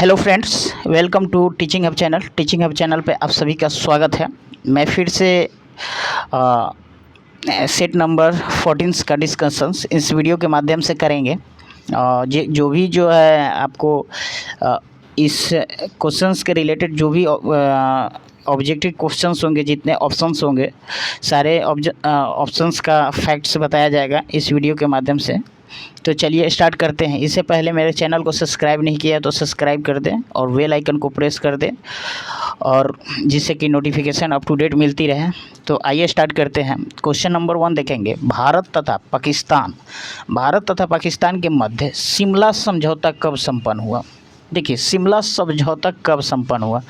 Hello friends, welcome to teaching hub channel. Teaching hub channel पे आप सभी का स्वागत है। मैं फिर से सेट नंबर 14 का डिस्कशंस इस वीडियो के माध्यम से करेंगे। जो भी है आपको इस क्वेश्चंस के रिलेटेड जो भी ऑब्जेक्टिव क्वेश्चंस होंगे, जितने ऑप्शंस होंगे, सारे ऑप्शंस का फैक्ट्स बताया जाएगा इस वीडियो के माध्यम से। तो चलिए स्टार्ट करते हैं। इससे पहले मेरे चैनल को सब्सक्राइब नहीं किया तो सब्सक्राइब कर दें और बेल आइकन को प्रेस कर दें, और जिससे कि नोटिफिकेशन अप टू डेट मिलती रहे। तो आइए स्टार्ट करते हैं। क्वेश्चन नंबर 1 देखेंगे। भारत तथा पाकिस्तान के मध्य शिमला समझौता कब संपन्न हुआ? देखिए, शिमला समझौता कब संपन्न हुआ?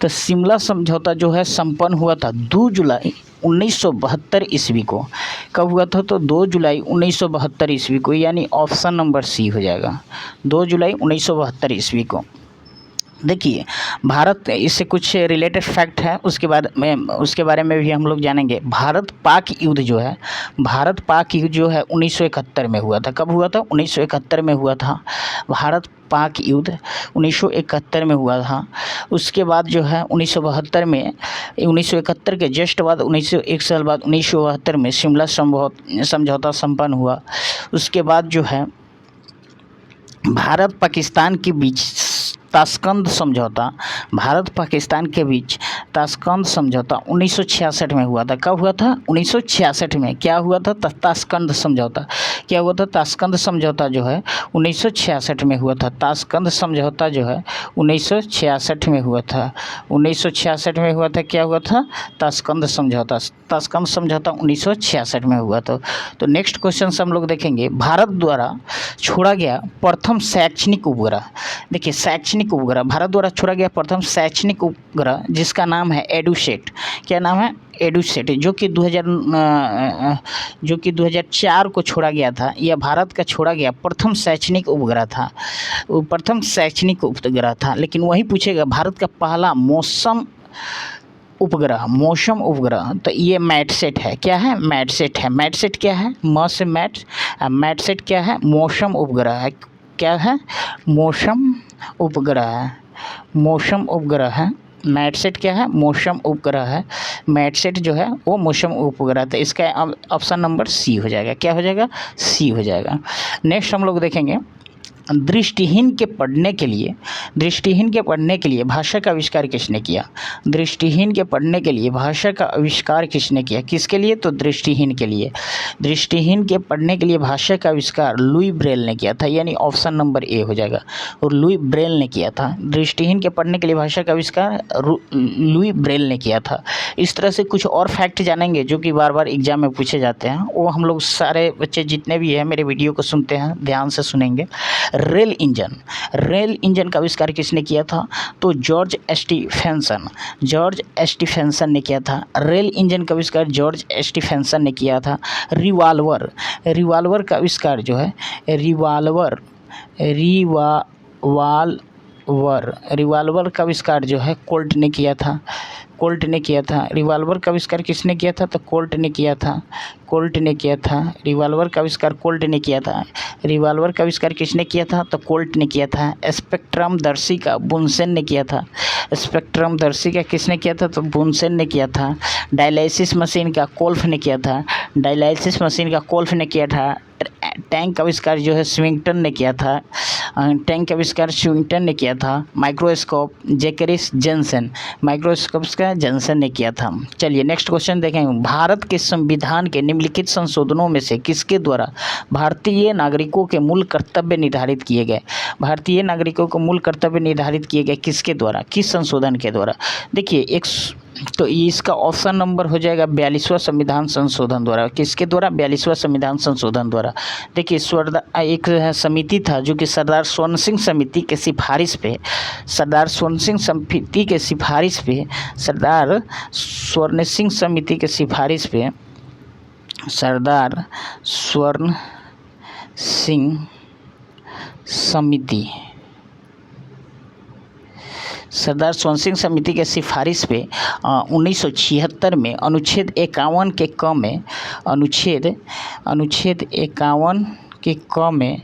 तो शिमला समझौता जो है संपन्न हुआ था 2 जुलाई 1972 ईस्वी को। कब हुआ था? तो 2 जुलाई 1972 ईस्वी को, यानी ऑप्शन नंबर सी हो जाएगा, 2 जुलाई 1972 ईस्वी को। देखिए, भारत, इससे कुछ रिलेटेड फैक्ट है, उसके बारे में भी हम लोग जानेंगे। भारत पाक युद्ध जो है 1971 में हुआ था। कब हुआ था? 1971 में हुआ था। भारत पाक युद्ध 1971 में हुआ था। उसके बाद जो है 1971 के जस्ट बाद 1 साल बाद 1972 में शिमला समझौता संपन्न हुआ। उसके बाद जो है भारत पाकिस्तान के बीच ताशकंद समझौता 1966 में हुआ था। कब हुआ था? 1966 में। क्या हुआ था? ताशकंद समझौता। क्या हुआ था? ताशकंद समझौता जो है 1966 में हुआ था। ताशकंद समझौता जो है 1966 में हुआ था। 1966 में हुआ था। क्या हुआ था? ताशकंद समझौता 1966 में हुआ था। तो नेक्स्ट क्वेश्चन से हम लोग देखेंगे। भारत द्वारा छोड़ा गया प्रथम शैक्षणिक उपग्रह। देखिए, शैक्षणिक उपग्रह, भारत द्वारा छोड़ा गया प्रथम शैक्षणिक उपग्रह जिसका नाम है एडुसेट। क्या नाम है? एडुसेट, जो कि 2004 को छोड़ा गया था। यह भारत का छोड़ा गया प्रथम शैक्षणिक उपग्रह था। लेकिन वही पूछेगा भारत का पहला मौसम उपग्रह, तो ये मैटसेट है। क्या है? मैटसेट है। मैटसेट क्या है? म से मैटसेट क्या है? मौसम उपग्रह है। क्या है? मौसम उपग्रह है। मैटसेट क्या है? मौसम उपग्रह है। मैटसेट जो है वो मौसम उपग्रह था। इसका ऑप्शन नंबर सी हो जाएगा। क्या हो जाएगा? सी हो जाएगा। नेक्स्ट हम लोग देखेंगे। दृष्टिहीन के पढ़ने के लिए भाषा का आविष्कार किसने किया? दृष्टिहीन के पढ़ने के लिए भाषा का आविष्कार किसने किया? किसके लिए? तो दृष्टिहीन के लिए। दृष्टिहीन के पढ़ने के लिए भाषा का आविष्कार लुई ब्रेल ने किया था, यानी ऑप्शन नंबर ए हो जाएगा। और लुई ब्रेल ने किया था। दृष्टिहीन के पढ़ने के लिए भाषा का आविष्कार लुई ब्रेल ने किया था। इस तरह से कुछ और फैक्ट जानेंगे जो कि बार बार एग्जाम में पूछे जाते हैं। वो हम लोग सारे बच्चे जितने भी हैं मेरे वीडियो को सुनते हैं, ध्यान से सुनेंगे। रेल इंजन का आविष्कार किसने किया था? तो जॉर्ज स्टीफेंसन ने किया था। रेल इंजन का आविष्कार जॉर्ज स्टीफेंसन ने किया था। रिवाल्वर का आविष्कार जो है रिवाल्वर का आविष्कार जो है कोल्ट ने किया था। रिवाल्वर का आविष्कार किसने किया था? तो कोल्ट ने किया था। रिवाल्वर का आविष्कार कोल्ट ने किया था। रिवाल्वर का आविष्कार किसने किया था? तो कोल्ट ने किया था। स्पेक्ट्रम दर्शी का बुनसेन ने किया था। स्पेक्ट्रम दर्शी का किसने किया था? तो बुनसेन ने किया था। डायलिसिस मशीन का कोल्फ ने किया था। टैंक का आविष्कार जो है स्विंगटन ने किया था। माइक्रोस्कोप जेनसन ने किया था। चलिए नेक्स्ट क्वेश्चन देखेंगे। भारत के संविधान के निम्नलिखित संशोधनों में से किसके द्वारा भारतीय नागरिकों के मूल कर्तव्य निर्धारित किए गए? किसके द्वारा? किस संशोधन के द्वारा? देखिए, तो इसका ऑप्शन नंबर हो जाएगा 42वां संविधान संशोधन द्वारा। किसके द्वारा? 42वां संविधान संशोधन द्वारा। देखिए, एक समिति था जो कि सरदार स्वर्ण सिंह समिति के सिफारिश पे सरदार स्वर्ण सिंह समिति के सिफारिश पे 1976 में अनुच्छेद 51 के क में के क में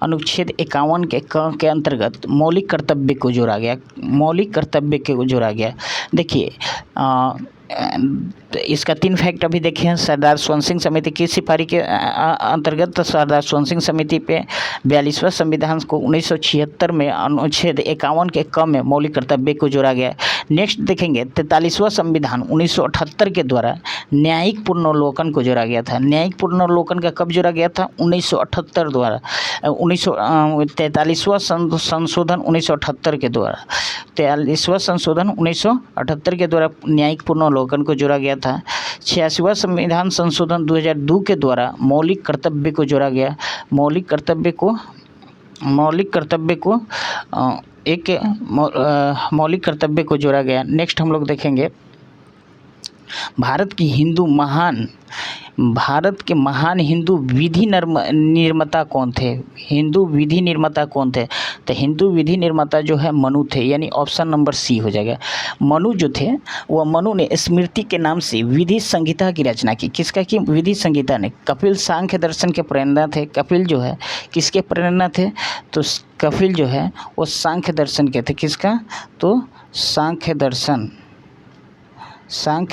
अनुच्छेद 51 के क के अंतर्गत मौलिक कर्तव्य को जोड़ा गया। मौलिक कर्तव्य को जोड़ा गया। देखिए इसका 3 फैक्ट अभी देखे हैं। सरदार स्वर्ण सिंह समिति की सिफारिश के अंतर्गत सरदार स्वर्ण सिंह समिति पे 42वां संविधान को 1976 में अनुच्छेद 51 के क में मौलिक कर्तव्य को जोड़ा गया। नेक्स्ट देखेंगे 43वां संविधान 1978 के द्वारा न्यायिक पुनर्वलोकन को जोड़ा गया था। न्यायिक पुनर्वलोकन का कब जोड़ा गया था? 1978 द्वारा 43वां संशोधन 1978 के द्वारा 43वां संशोधन 1978 के द्वारा न्यायिक पुनर्वलोकन को जोड़ा गया था। 86वां संविधान संशोधन 2002 के द्वारा मौलिक कर्तव्य को जोड़ा गया। मौलिक कर्तव्य को जोड़ा गया। नेक्स्ट हम लोग देखेंगे भारत के महान हिंदू विधि निर्माता कौन थे? हिंदू विधि निर्माता कौन थे? तो हिंदू विधि निर्माता जो है मनु थे, यानी ऑप्शन नंबर सी हो जाएगा। मनु जो थे वह मनु ने स्मृति के नाम से विधि संहिता की रचना की। किसका की? विधि संहिता ने। कपिल सांख्य दर्शन के प्रेरणा थे। कपिल जो है किसके प्रेरणा थे? तो कपिल जो है वो सांख्य दर्शन के थे। किसका? तो सांख्य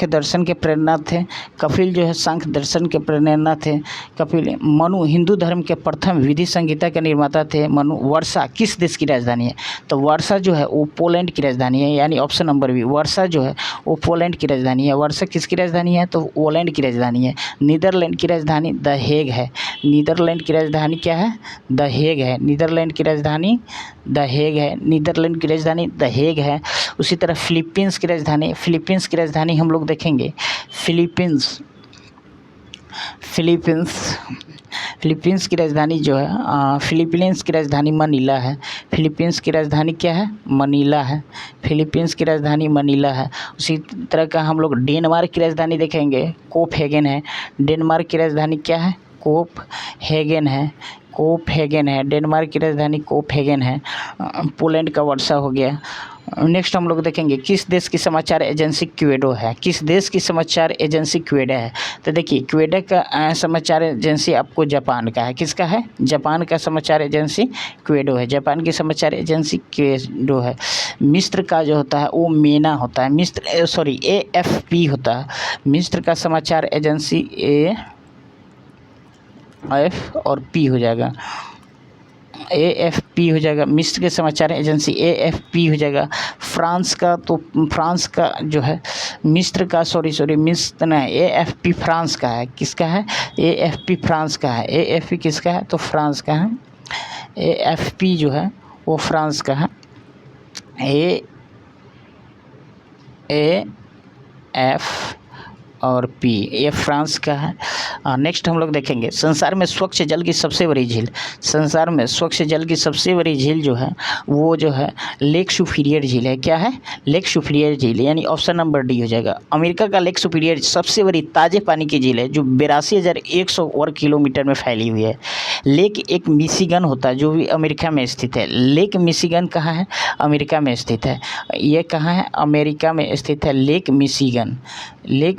दर्शन के प्रेरणा थे। कपिल जो है सांख्य दर्शन के प्रेरणा थे। कपिल। मनु हिंदू धर्म के प्रथम विधि संहिता के निर्माता थे। मनु। वर्षा किस देश की राजधानी है? तो वर्षा जो है वो पोलैंड की राजधानी है, यानी ऑप्शन नंबर बी। वर्षा जो है वो पोलैंड की राजधानी है। वर्षा किसकी राजधानी है? तो पोलैंड की राजधानी है। नीदरलैंड की राजधानी द हेग है। नीदरलैंड की राजधानी क्या है? द हेग है। नीदरलैंड की राजधानी द हेग है। नीदरलैंड की राजधानी द हेग है। उसी तरह फिलीपींस की राजधानी हम लोग देखेंगे। फिलीपींस की राजधानी जो है फिलीपींस की राजधानी मनीला है। फिलीपींस की राजधानी क्या है? मनीला है। फिलीपींस की राजधानी मनीला है। उसी तरह का हम लोग डेनमार्क की राजधानी देखेंगे। कोपहेगन है। डेनमार्क की राजधानी क्या है? कोपहेगन है। डेनमार्क की राजधानी कोपहेगन है। पोलैंड का वर्षा हो गया। नेक्स्ट हम लोग देखेंगे किस देश की समाचार एजेंसी क्वेडो है? किस देश की समाचार एजेंसी क्वेडा है? तो देखिए क्वेडा का समाचार एजेंसी आपको जापान का है। किसका है? जापान का समाचार एजेंसी क्वेडो है। जापान की समाचार एजेंसी क्वेडो है। मिस्र का जो होता है वो मेना होता है। AFP होता है। मिस्र का समाचार एजेंसी AF और P हो जाएगा। AFP हो जाएगा। मिस्र के समाचार एजेंसी AFP हो जाएगा। फ्रांस का जो है मिस्र का मिस्र नहीं, AFP फ्रांस का है। किसका है? AFP फ्रांस का है। AFP किसका है? तो फ्रांस का है। AFP जो है वो फ्रांस का है। AF और P ये फ्रांस का है। नेक्स्ट हम लोग देखेंगे संसार में स्वच्छ जल की सबसे बड़ी झील। संसार में स्वच्छ जल की सबसे बड़ी झील जो है वो जो है लेक सुपीरियर झील है। क्या है? लेक सुपीरियर झील, यानी ऑप्शन नंबर डी हो जाएगा। अमेरिका का लेक सुपीरियर सबसे बड़ी ताज़े पानी की झील है जो 82,100 वर्ग किलोमीटर में फैली हुई है। लेक एक मिशिगन होता है जो भी अमेरिका में स्थित है। लेक मिशिगन कहाँ है? अमेरिका में स्थित है। ये कहाँ है? अमेरिका में स्थित है। लेक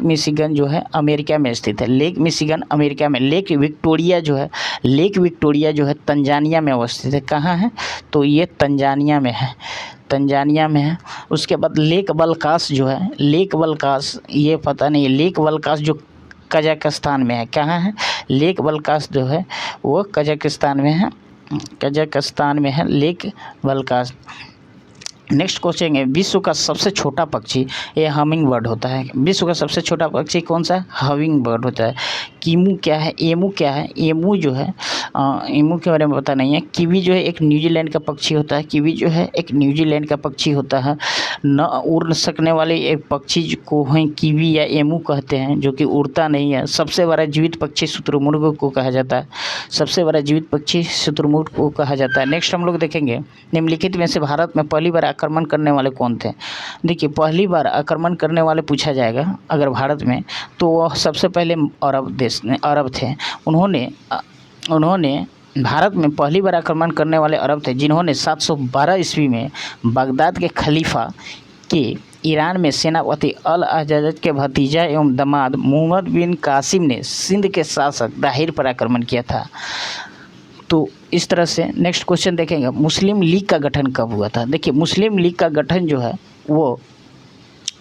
मिशिगन जो है अमेरिका में स्थित है। लेक मिशिगन अमेरिका में। लेक विक्टोरिया जो है तंजानिया में अवस्थित है। कहाँ है? तो ये तंजानिया में है। उसके बाद लेक बलकास जो है, ये पता नहीं, लेक बलकास जो कजाकिस्तान में है। कहाँ है? लेक बलकास जो है वो कजाकिस्तान में है। लेक बलकास। नेक्स्ट क्वेश्चन है विश्व का सबसे छोटा पक्षी ये हमिंग बर्ड होता है। विश्व का सबसे छोटा पक्षी कौन सा? हमिंग बर्ड होता है। कीमू क्या है? एमू क्या है? एमू जो है एमू के बारे में पता नहीं है। कीवी जो है एक न्यूजीलैंड का पक्षी होता है। न उड़ सकने वाले एक पक्षी को है कीवी या एमू कहते हैं, जो कि उड़ता नहीं है। सबसे बड़ा जीवित पक्षी शुतुरमुर्ग को कहा जाता है। नेक्स्ट हम लोग देखेंगे निम्नलिखित में से भारत में पहली बार आक्रमण करने वाले कौन थे? देखिए पहली बार आक्रमण करने वाले पूछा जाएगा अगर भारत में, तो वह सबसे पहले अरब थे। उन्होंने भारत में पहली बार आक्रमण करने वाले अरब थे, जिन्होंने 712 ईस्वी में बगदाद के खलीफा के ईरान में सेनापति अल हज्जाज के भतीजा एवं दामाद मोहम्मद बिन कासिम ने सिंध के शासक दाहिर पर आक्रमण किया था। इस तरह से नेक्स्ट क्वेश्चन देखेंगे, मुस्लिम लीग का गठन कब हुआ था। देखिए मुस्लिम लीग का गठन जो है वो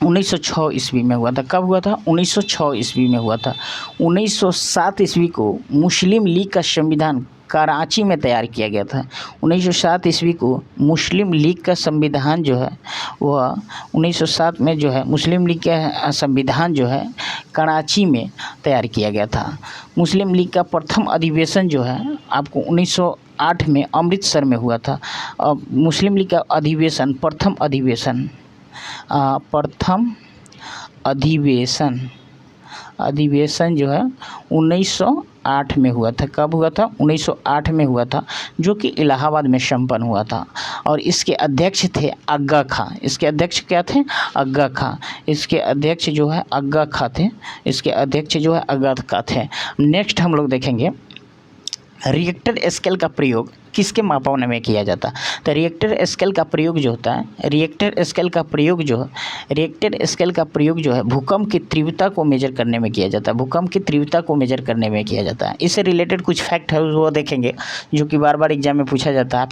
1906 ईस्वी में हुआ था। कब हुआ था? 1906 ईस्वी में हुआ था। 1907 ईस्वी को मुस्लिम लीग का संविधान कराची में तैयार किया गया था। 1907 ईस्वी को मुस्लिम लीग का संविधान जो है वह 1907 में जो है मुस्लिम लीग का संविधान जो है कराची में तैयार किया गया था। मुस्लिम लीग का प्रथम अधिवेशन जो है आपको 1908 में अमृतसर में हुआ था। मुस्लिम लीग का अधिवेशन प्रथम अधिवेशन जो है 1908 में हुआ था। कब हुआ था? 1908 में हुआ था, जो कि इलाहाबाद में संपन्न हुआ था। और इसके अध्यक्ष थे आगा खां। इसके अध्यक्ष क्या थे? आगा खां। इसके अध्यक्ष जो है आगा खां थे। इसके अध्यक्ष जो है आगा खां थे। नेक्स्ट हम लोग देखेंगे रिएक्टर स्केल का प्रयोग किसके मापन में किया जाता है। तो रिएक्टर स्केल का प्रयोग जो होता है, रिएक्टर स्केल का प्रयोग जो है भूकंप की तीव्रता को मेजर करने में किया जाता है। भूकंप की तीव्रता को मेजर करने में किया जाता है। इससे रिलेटेड कुछ फैक्ट है वो देखेंगे, जो कि बार बार एग्जाम में पूछा जाता है।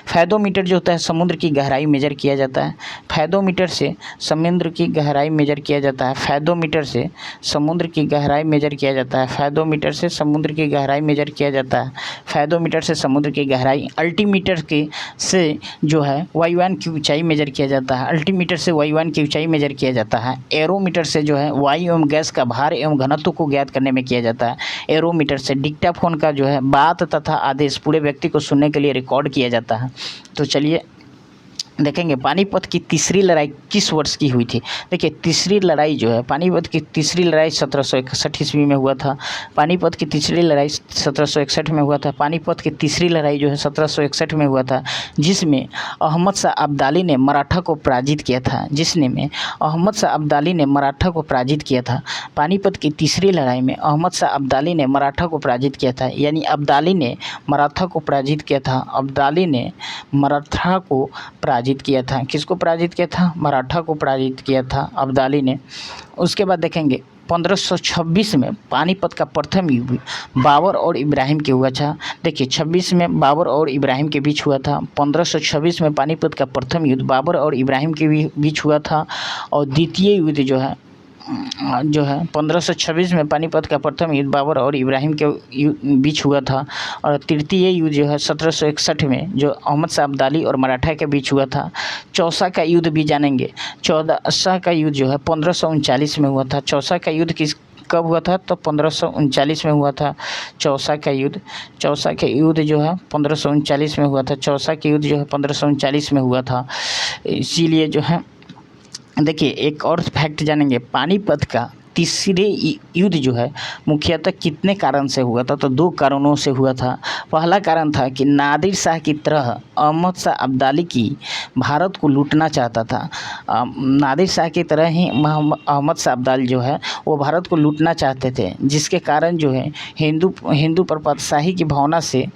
फैदोमीटर जो होता है समुद्र की गहराई मेजर किया जाता है। फैदोमीटर से समुद्र की गहराई मेजर किया जाता है। फैदोमीटर से समुद्र की गहराई मेजर किया जाता है। फैदोमीटर से समुद्र की गहराई मेजर किया जाता है। फैदोमीटर से समुद्र की गहराई। अल्टीमीटर के से जो है वायुयान की ऊंचाई मेजर किया जाता है। अल्टीमीटर से वायुयान की ऊंचाई मेजर किया जाता है। एरोमीटर से जो है वायु एवं गैस का भार एवं घनत्व को ज्ञात करने में किया जाता है। एरोमीटर से डिक्टाफोन का जो है बात तथा आदेश पूरे व्यक्ति को सुनने के लिए रिकॉर्ड किया जाता है। तो चलिए देखेंगे पानीपत की तीसरी लड़ाई किस वर्ष की हुई थी। देखिए तीसरी लड़ाई जो है पानीपत की तीसरी लड़ाई 1761 ईस्वी में हुआ था। पानीपत की तीसरी लड़ाई 1761 में हुआ था। पानीपत की तीसरी लड़ाई जो है 1761 में हुआ था, जिसमें अहमद शाह अब्दाली ने मराठा को पराजित किया था। पानीपत की तीसरी लड़ाई में अहमद शाह अब्दाली ने मराठा को पराजित किया था। यानी अब्दाली ने मराठा को पराजित किया था। अब्दाली ने मराठा को पराजित किया था। किसको पराजित किया था? मराठा को पराजित किया था अब्दाली ने। उसके बाद देखेंगे 1526 में पानीपत का प्रथम युद्ध बाबर और इब्राहिम के हुआ था। देखिए 26 में बाबर और इब्राहिम के बीच हुआ था। 1526 में पानीपत का प्रथम युद्ध बाबर और इब्राहिम के बीच हुआ था। और द्वितीय युद्ध जो है 1526 में पानीपत का प्रथम युद्ध बाबर और इब्राहिम के बीच हुआ था। और तृतीय युद्ध जो है 1761 में जो अहमद शाह अब्दाली और मराठा के बीच हुआ था। चौसा का युद्ध भी जानेंगे। चौसा का युद्ध जो है 1539 में हुआ था। चौसा का युद्ध कब हुआ था? तो 1539 में हुआ था चौसा का युद्ध। चौसा के युद्ध जो है 1539 में हुआ था। चौसा के युद्ध जो है 1539 में हुआ था। इसीलिए जो है देखिए एक और फैक्ट जानेंगे, पानीपत का तीसरे युद्ध जो है मुख्यतः कितने कारण से हुआ था? तो 2 कारणों से हुआ था। पहला कारण था कि नादिर शाह की तरह अहमद शाह अब्दाली की भारत को लूटना चाहता था। नादिर शाह की तरह ही अहमद शाह अब्दाली जो है वो भारत को लूटना चाहते थे, जिसके कारण जो है हिंदू परपतशाही की भावना से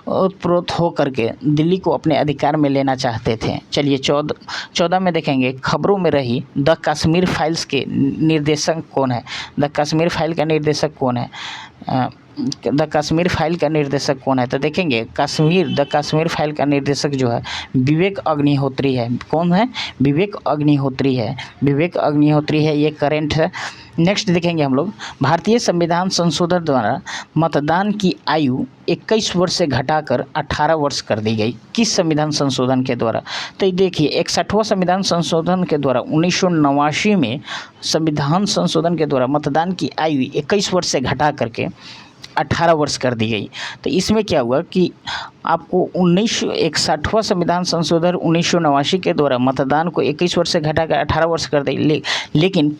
उत्प्रोत हो करके दिल्ली को अपने अधिकार में लेना चाहते थे। चलिए 14 में देखेंगे खबरों में रही द कश्मीर फाइल्स के निर्देशक कौन है। द कश्मीर फाइल का निर्देशक कौन है? द कश्मीर फाइल का निर्देशक कौन है? तो देखेंगे द कश्मीर फाइल का निर्देशक जो है विवेक अग्निहोत्री है। कौन है? विवेक अग्निहोत्री है। ये करेंट है। नेक्स्ट देखेंगे हम लोग भारतीय संविधान संशोधन द्वारा मतदान की आयु 21 वर्ष से घटाकर 18 वर्ष कर दी गई। किस संविधान संशोधन के द्वारा? तो देखिए 61वां संविधान संशोधन के द्वारा 1989 में संविधान संशोधन के द्वारा मतदान की आयु 21 वर्ष से घटा करके 18 वर्ष कर दी गई। तो इसमें क्या हुआ कि आपको 61वां संविधान संशोधन 1989 के द्वारा मतदान को 21 वर्ष से घटाकर 18 वर्ष कर दी। लेकिन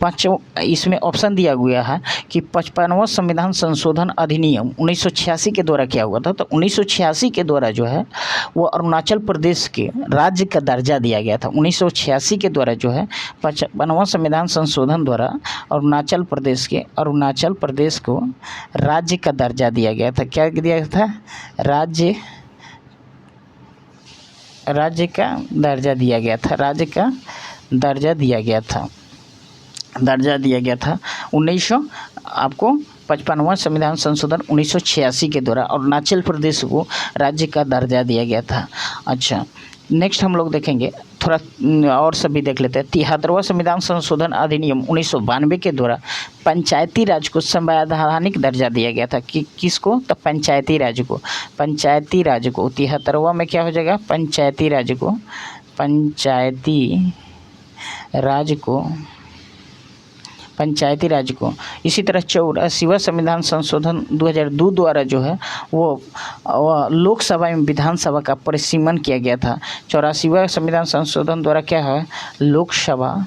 इसमें ऑप्शन दिया गया है कि 55वां संविधान संशोधन अधिनियम 1986 के द्वारा क्या हुआ था। तो 1986 के द्वारा जो है वो अरुणाचल प्रदेश के राज्य का दर्जा दिया गया था। 1986 के द्वारा जो है 55वां संविधान संशोधन द्वारा अरुणाचल प्रदेश को राज्य का दर्जा दिया गया था। क्या दिया था? राज्य का दर्जा दिया गया था। राज्य का दर्जा दिया गया था। 55वां संविधान संशोधन 1986 के द्वारा अरुणाचल प्रदेश को राज्य का दर्जा दिया गया था। अच्छा, नेक्स्ट हम लोग देखेंगे, थोड़ा और सभी देख लेते हैं। 73वां संविधान संशोधन अधिनियम 1992 के द्वारा पंचायती राज को संवैधानिक दर्जा दिया गया था। कि किसको? तो पंचायती राज को। पंचायती राज को 73वां में क्या हो जाएगा? पंचायती राज को, पंचायती राज को, पंचायती राज को। इसी तरह 84वां संविधान संशोधन 2002 द्वारा जो है वो लोकसभा एवं विधानसभा का परिसीमन किया गया था। 84वां संविधान संशोधन द्वारा क्या है? लोकसभा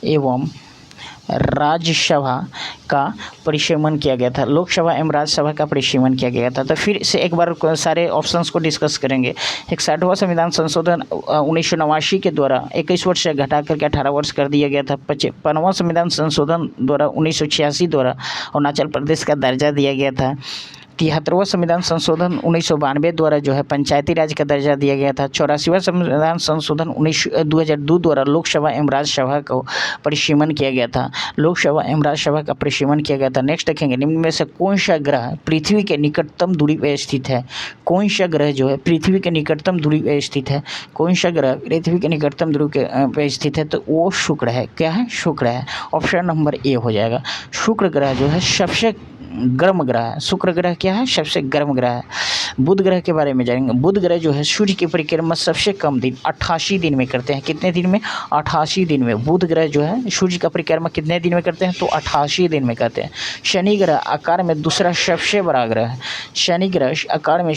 एवं राज्यसभा का परिसीमन किया गया था। लोकसभा एवं राज्यसभा का परिसीमन किया गया था। तो फिर से एक बार सारे ऑप्शंस को डिस्कस करेंगे। 61वां संविधान संशोधन 1989 के द्वारा 21 वर्ष से घटा करके 18 वर्ष कर दिया गया था। 55वां संविधान संशोधन द्वारा 1986 द्वारा अरुणाचल प्रदेश का दर्जा दिया गया था। 73वां संविधान संशोधन 1992 द्वारा जो है पंचायती राज का दर्जा दिया गया था। 84वां संविधान संशोधन 2002 द्वारा लोकसभा एवं राज्यसभा को परिसीमन किया गया था। लोकसभा एवं राज्यसभा का परिसीमन किया गया था। नेक्स्ट देखेंगे, निम्न में से कौन सा ग्रह पृथ्वी के निकटतम दूरी पर स्थित है? कौन सा ग्रह जो है पृथ्वी के निकटतम दूरी पर स्थित है? कौन सा ग्रह पृथ्वी के निकटतम दूरी पर स्थित है? तो वो शुक्र है। क्या है? शुक्र है। ऑप्शन नंबर ए हो जाएगा। शुक्र ग्रह जो है सबसे गर्म ग्रह है। शुक्र ग्रह क्या है? सबसे गर्म ग्रह है। बुध ग्रह के बारे में जानेंगे। बुध ग्रह जो है सूर्य की परिक्रमा सबसे कम दिन 88 दिन में करते हैं। कितने दिन में? 88 दिन में। बुध ग्रह जो है सूर्य का परिक्रमा कितने दिन में करते हैं? तो 88 दिन में करते हैं। शनि ग्रह आकार में दूसरा सबसे बड़ा ग्रह है। शनि ग्रह आकार में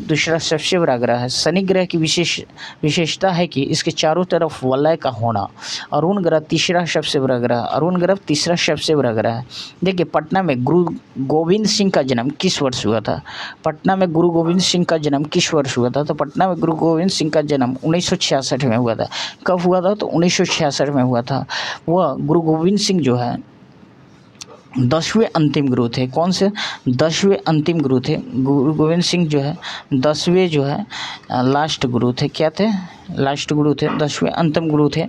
दूसरा सबसे बड़ा ग्रह है। शनि ग्रह की विशेषता है कि इसके चारों तरफ वलय का होना। अरुण ग्रह तीसरा सबसे बड़ा ग्रह। अरुण ग्रह तीसरा सबसे बड़ा ग्रह है। देखिए, पटना में गुरु गोविंद सिंह का जन्म किस वर्ष हुआ था? पटना में गुरु गोविंद सिंह का जन्म किस वर्ष हुआ था? तो पटना में गुरु गोविंद सिंह का जन्म 1966 में हुआ था। कब हुआ था? तो 1966 में हुआ था। वह गुरु गोविंद सिंह जो है 10वें अंतिम गुरु थे। कौन से? 10वें अंतिम गुरु थे। गुरु गोविंद सिंह जो है 10वें जो है लास्ट गुरु थे। क्या थे? लास्ट गुरु थे। 10वें अंतिम गुरु थे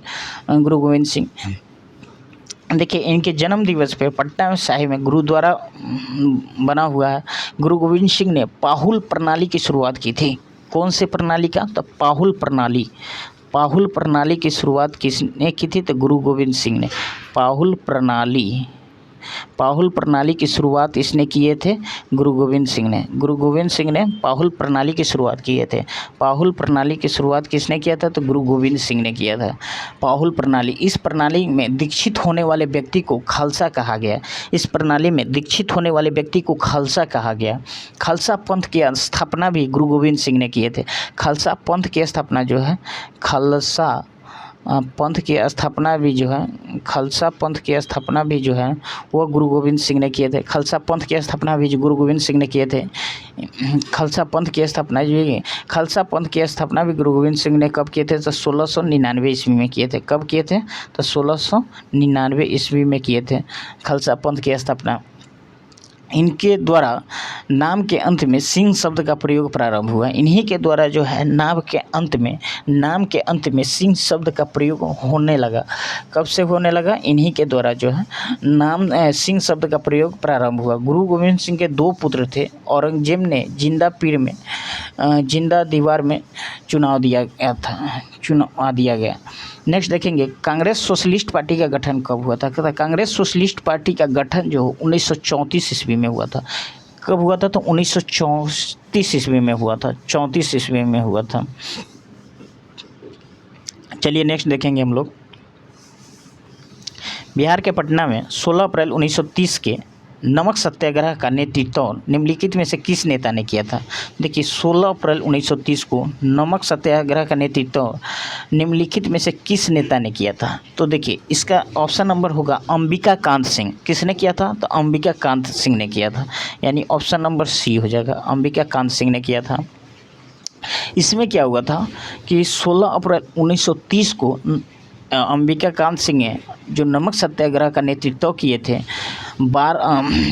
गुरु गोविंद सिंह। देखिए, इनके जन्म दिवस पे पटना साहिब में गुरुद्वारा बना हुआ है। गुरु गोविंद सिंह ने पाहुल प्रणाली की शुरुआत की थी। कौन से प्रणाली का? तो पाहुल प्रणाली। पाहुल प्रणाली की शुरुआत किसने की थी? तो गुरु गोविंद सिंह ने। पाहुल प्रणाली की शुरुआत इसने किए थे गुरु गोविंद सिंह ने। गुरु गोविंद सिंह ने पाहुल प्रणाली की शुरुआत किए थे। पाहुल प्रणाली की शुरुआत किसने किया था? तो गुरु गोविंद सिंह ने किया था। पाहुल प्रणाली, इस प्रणाली में दीक्षित होने वाले व्यक्ति को खालसा कहा गया। इस प्रणाली में दीक्षित होने वाले व्यक्ति को खालसा कहा गया। खालसा पंथ की स्थापना भी गुरु गोविंद सिंह ने किए थे। खालसा पंथ की स्थापना जो है, खालसा पंथ की स्थापना भी जो है, खालसा पंथ की स्थापना भी जो है वो गुरु गोविंद सिंह ने किए थे। खालसा पंथ की स्थापना भी गुरु गोविंद सिंह ने किए थे। खालसा पंथ की स्थापना भी गुरु गोविंद सिंह ने कब किए थे? तो 1699 ईस्वी में किए थे। कब किए थे? तो 1699 ईस्वी में किए थे खालसा पंथ की स्थापना। इनके द्वारा नाम के अंत में सिंह शब्द का प्रयोग प्रारंभ हुआ। इन्हीं के द्वारा जो है नाम के अंत में सिंह शब्द का प्रयोग होने लगा। कब से होने लगा? इन्हीं के द्वारा जो है सिंह शब्द का प्रयोग प्रारंभ हुआ। गुरु गोविंद सिंह के 2 पुत्र थे। औरंगजेब ने जिंदा दीवार में चुनाव दिया गया। नेक्स्ट देखेंगे, कांग्रेस सोशलिस्ट पार्टी का गठन कब हुआ था? कांग्रेस सोशलिस्ट पार्टी का गठन जो 1934 ईस्वी में हुआ था। कब हुआ था? तो 1934 ईस्वी में हुआ था। 34 ईस्वी में हुआ था। चलिए नेक्स्ट देखेंगे हम लोग। बिहार के पटना में 16 अप्रैल 1930 के नमक सत्याग्रह का नेतृत्व निम्नलिखित में से किस नेता ने किया था? देखिए, 16 अप्रैल 1930 को नमक सत्याग्रह का नेतृत्व निम्नलिखित में से किस नेता ने किया था? तो देखिए, इसका ऑप्शन नंबर होगा अंबिका कांत सिंह। किसने किया था? तो अंबिका कांत सिंह ने किया था। यानी ऑप्शन नंबर सी हो जाएगा, अंबिका कांत सिंह ने किया था। इसमें क्या हुआ था कि 16 अप्रैल 1930 को अंबिका कांत सिंह ने जो नमक सत्याग्रह का नेतृत्व किए थे,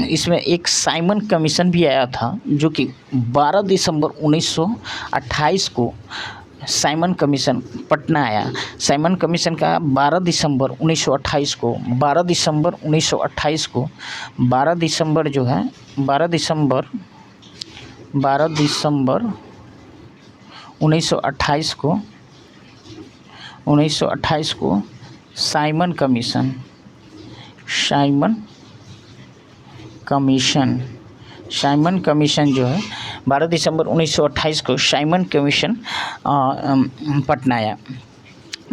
इसमें एक साइमन कमीशन भी आया था जो कि 12 दिसंबर 1928 को साइमन कमीशन पटना आया। साइमन कमीशन का 12 दिसंबर 1928 को 12 दिसंबर 1928 को 12 दिसंबर जो है 12 दिसंबर 1928 को साइमन कमीशन जो है 12 दिसंबर 1928 को साइमन कमीशन पटना आया।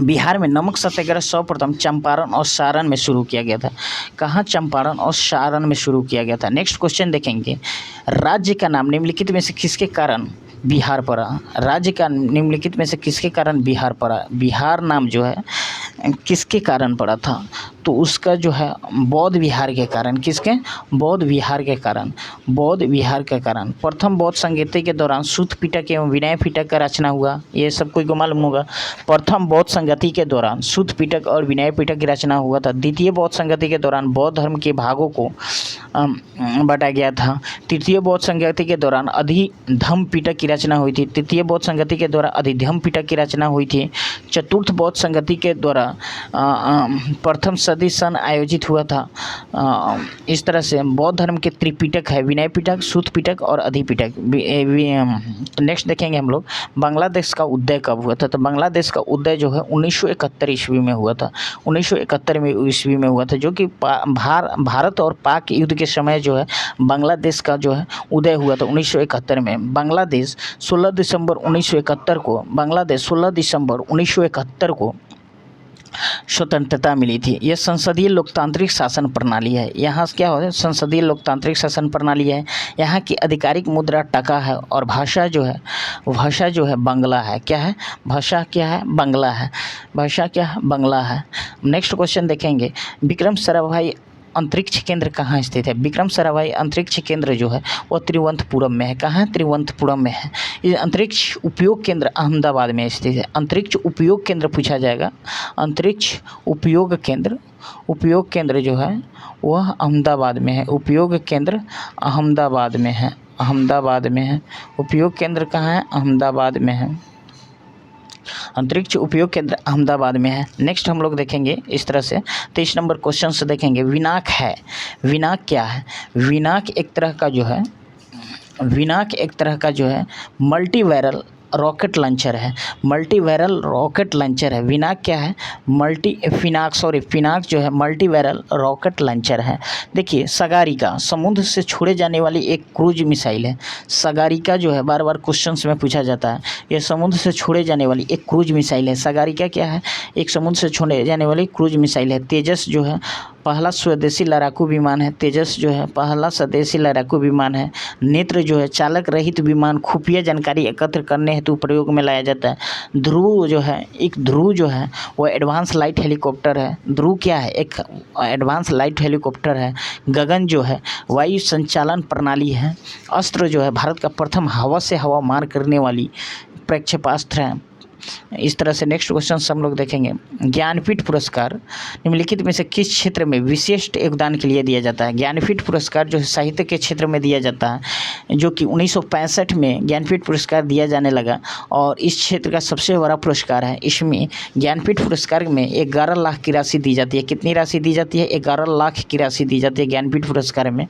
बिहार में नमक सत्याग्रह सर्वप्रथम चंपारण और सारण में शुरू किया गया था। कहाँ? चंपारण और सारण में शुरू किया गया था। नेक्स्ट क्वेश्चन देखेंगे, राज्य का नाम निम्नलिखित में से किसके कारण बिहार पड़ा? राज्य का निम्नलिखित में से किसके कारण बिहार पड़ा? बिहार नाम जो है किसके कारण पड़ा था? तो उसका जो है बौद्ध विहार के कारण। किसके? बौद्ध विहार के कारण। बौद्ध विहार के कारण प्रथम बौद्ध संगीति के दौरान सूत पिटक एवं विनय पिटक का रचना हुआ। ये सब कोई को मालूम होगा। प्रथम बौद्ध संगति के दौरान सूत पिटक और विनय पिटक की रचना हुआ था। द्वितीय बौद्ध संगति के दौरान बौद्ध धर्म के भागों को बांटा गया था। तृतीय बौद्ध संगति के दौरान अधिधम्म पिटक की रचना हुई थी। तृतीय बौद्ध संगति के द्वारा अधिधम्म पिटक की रचना हुई थी। चतुर्थ बौद्ध संगति के द्वारा प्रथम सदी सन आयोजित हुआ था। इस तरह से बौद्ध धर्म के त्रिपिटक है, विनय पिटक, सूत पिटक और अधिपिटक। नेक्स्ट देखेंगे हम लोग बांग्लादेश का उदय कब हुआ था? तो बांग्लादेश का उदय जो है 1971 ईस्वी में हुआ था। 1971 ईस्वी में हुआ था, जो कि भारत और पाक युद्ध के समय जो है बांग्लादेश का जो है उदय हुआ था 1971 में। बांग्लादेश 16 दिसंबर 1971 को स्वतंत्रता मिली थी। यह संसदीय लोकतांत्रिक शासन प्रणाली है। यहाँ क्या हो? संसदीय लोकतांत्रिक शासन प्रणाली है। यहाँ की आधिकारिक मुद्रा टका है और भाषा जो है बांग्ला है। क्या है? भाषा क्या है? बांग्ला है। भाषा क्या है? बांग्ला है। नेक्स्ट क्वेश्चन देखेंगे, विक्रम साराभाई अंतरिक्ष केंद्र कहाँ स्थित है? विक्रम साराभाई अंतरिक्ष केंद्र जो है वो तिरुवनंतपुरम में है। कहाँ है? तिरुवनंतपुरम में है। ये अंतरिक्ष उपयोग केंद्र अहमदाबाद में स्थित है। अंतरिक्ष उपयोग केंद्र पूछा जाएगा। अंतरिक्ष उपयोग केंद्र जो है वह अहमदाबाद में है। उपयोग केंद्र अहमदाबाद में है। उपयोग केंद्र कहाँ है? अहमदाबाद में है। अंतरिक्ष उपयोग केंद्र अहमदाबाद में है। नेक्स्ट हम लोग देखेंगे इस तरह से 23 नंबर क्वेश्चन से देखेंगे, विनाक है। विनाक क्या है? विनाक एक तरह का जो है मल्टीवैरल रॉकेट लॉन्चर है। विनाक क्या है? फिनाक जो है मल्टीवैरल रॉकेट लॉन्चर है। देखिए सगारिका समुद्र से छोड़े जाने वाली एक क्रूज मिसाइल है। सगारिका जो है बार बार क्वेश्चंस में पूछा जाता है। यह समुद्र से छोड़े जाने वाली एक क्रूज मिसाइल है। सगारिका क्या है? एक समुद्र से छोड़े जाने वाली क्रूज मिसाइल है। तेजस जो है पहला स्वदेशी लड़ाकू विमान है। नेत्र जो है चालक रहित विमान खुफिया जानकारी एकत्र करने हेतु प्रयोग में लाया जाता है। ध्रुव जो है वो एडवांस लाइट हेलीकॉप्टर है। ध्रुव क्या है? एक एडवांस लाइट हेलीकॉप्टर है। गगन जो है वायु संचालन प्रणाली है। अस्त्र जो है भारत का प्रथम हवा से हवा मार करने वाली प्रक्षेपास्त्र है। इस तरह से नेक्स्ट क्वेश्चन हम लोग देखेंगे, ज्ञानपीठ पुरस्कार निम्नलिखित में से किस क्षेत्र में विशिष्ट योगदान के लिए दिया जाता है? ज्ञानपीठ पुरस्कार जो है साहित्य के क्षेत्र में दिया जाता है, जो कि 1965 में ज्ञानपीठ पुरस्कार दिया जाने लगा और इस क्षेत्र का सबसे बड़ा पुरस्कार है। इसमें ज्ञानपीठ पुरस्कार में 11 लाख की राशि दी जाती है। कितनी राशि दी जाती है? 11 लाख की राशि दी जाती है ज्ञानपीठ पुरस्कार में।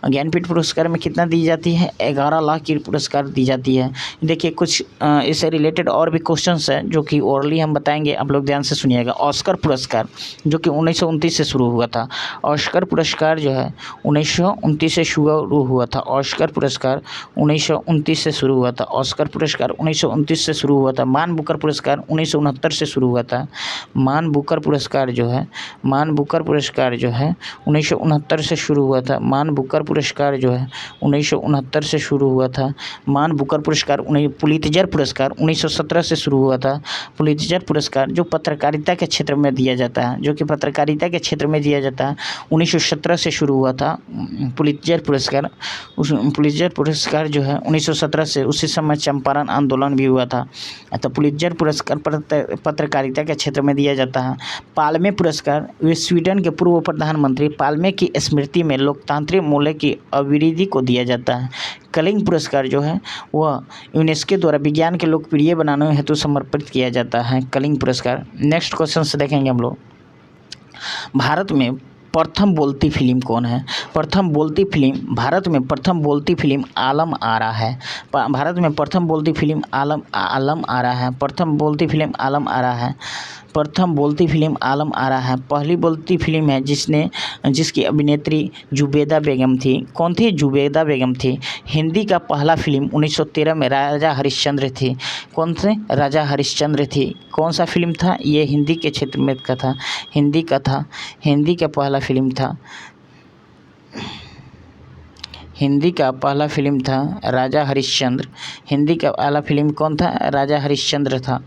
ज्ञानपीठ पुरस्कार में कितना दी जाती है? 11 लाख की पुरस्कार दी जाती है। देखिए कुछ इससे रिलेटेड और भी क्वेश्चन है जो कि ओरली हम बताएंगे, आप लोग ध्यान से सुनिएगा। ऑस्कर पुरस्कार जो कि 1929 से शुरू हुआ था। ऑस्कर पुरस्कार जो है 1929 से शुरू हुआ था। ऑस्कर पुरस्कार 1929 से शुरू हुआ था। ऑस्कर पुरस्कार 1929 से शुरू हुआ था। मान बुकर पुरस्कार 1969 से शुरू हुआ था। मान बुकर पुरस्कार जो है 1969 से शुरू हुआ था। मान बुकर पुरस्कार जो है 1969 से शुरू हुआ था। मान बुकर पुरस्कार पुलित्जर पुरस्कार 1917 से शुरू हुआ था। पुलित्जर पुरस्कार जो पत्रकारिता के क्षेत्र में दिया जाता है, 1917 से शुरू हुआ था। पुलित्जर पुरस्कार जो है 1917 से, उसी समय चंपारण आंदोलन भी हुआ था। तो पुलित्जर पुरस्कार पत्रकारिता के क्षेत्र में दिया जाता है। पाल्मे पुरस्कार वे स्वीडन के पूर्व प्रधानमंत्री पाल्मे की स्मृति में लोकतांत्रिक मूल्य की अभिवृद्धि को दिया जाता है। कलिंग पुरस्कार जो है वह यूनेस्को द्वारा विज्ञान के लोकप्रिय बनाने हेतु समर्पित किया जाता है, कलिंग पुरस्कार। नेक्स्ट क्वेश्चन से देखेंगे हम लोग, भारत में प्रथम बोलती फिल्म कौन है? प्रथम बोलती फिल्म, भारत में प्रथम बोलती फिल्म आलम आरा है। भारत में प्रथम बोलती फिल्म आलम आरा है। प्रथम बोलती फिल्म आलम आरा है। प्रथम बोलती फिल्म आलम आरा है। पहली बोलती फिल्म है जिसकी अभिनेत्री जुबेदा बेगम थी। कौन थी? जुबेदा बेगम थी। हिंदी का पहला फिल्म 1913 में राजा हरिश्चंद्र थी। कौन से? राजा हरिश्चंद्र थी। कौन सा फिल्म था? ये हिंदी के क्षेत्र में का था, हिंदी का था, हिंदी का पहला फिल्म था, हिंदी का पहला फिल्म था राजा हरिश्चंद्र। हिंदी का पहला फिल्म कौन था? राजा हरिश्चंद्र था,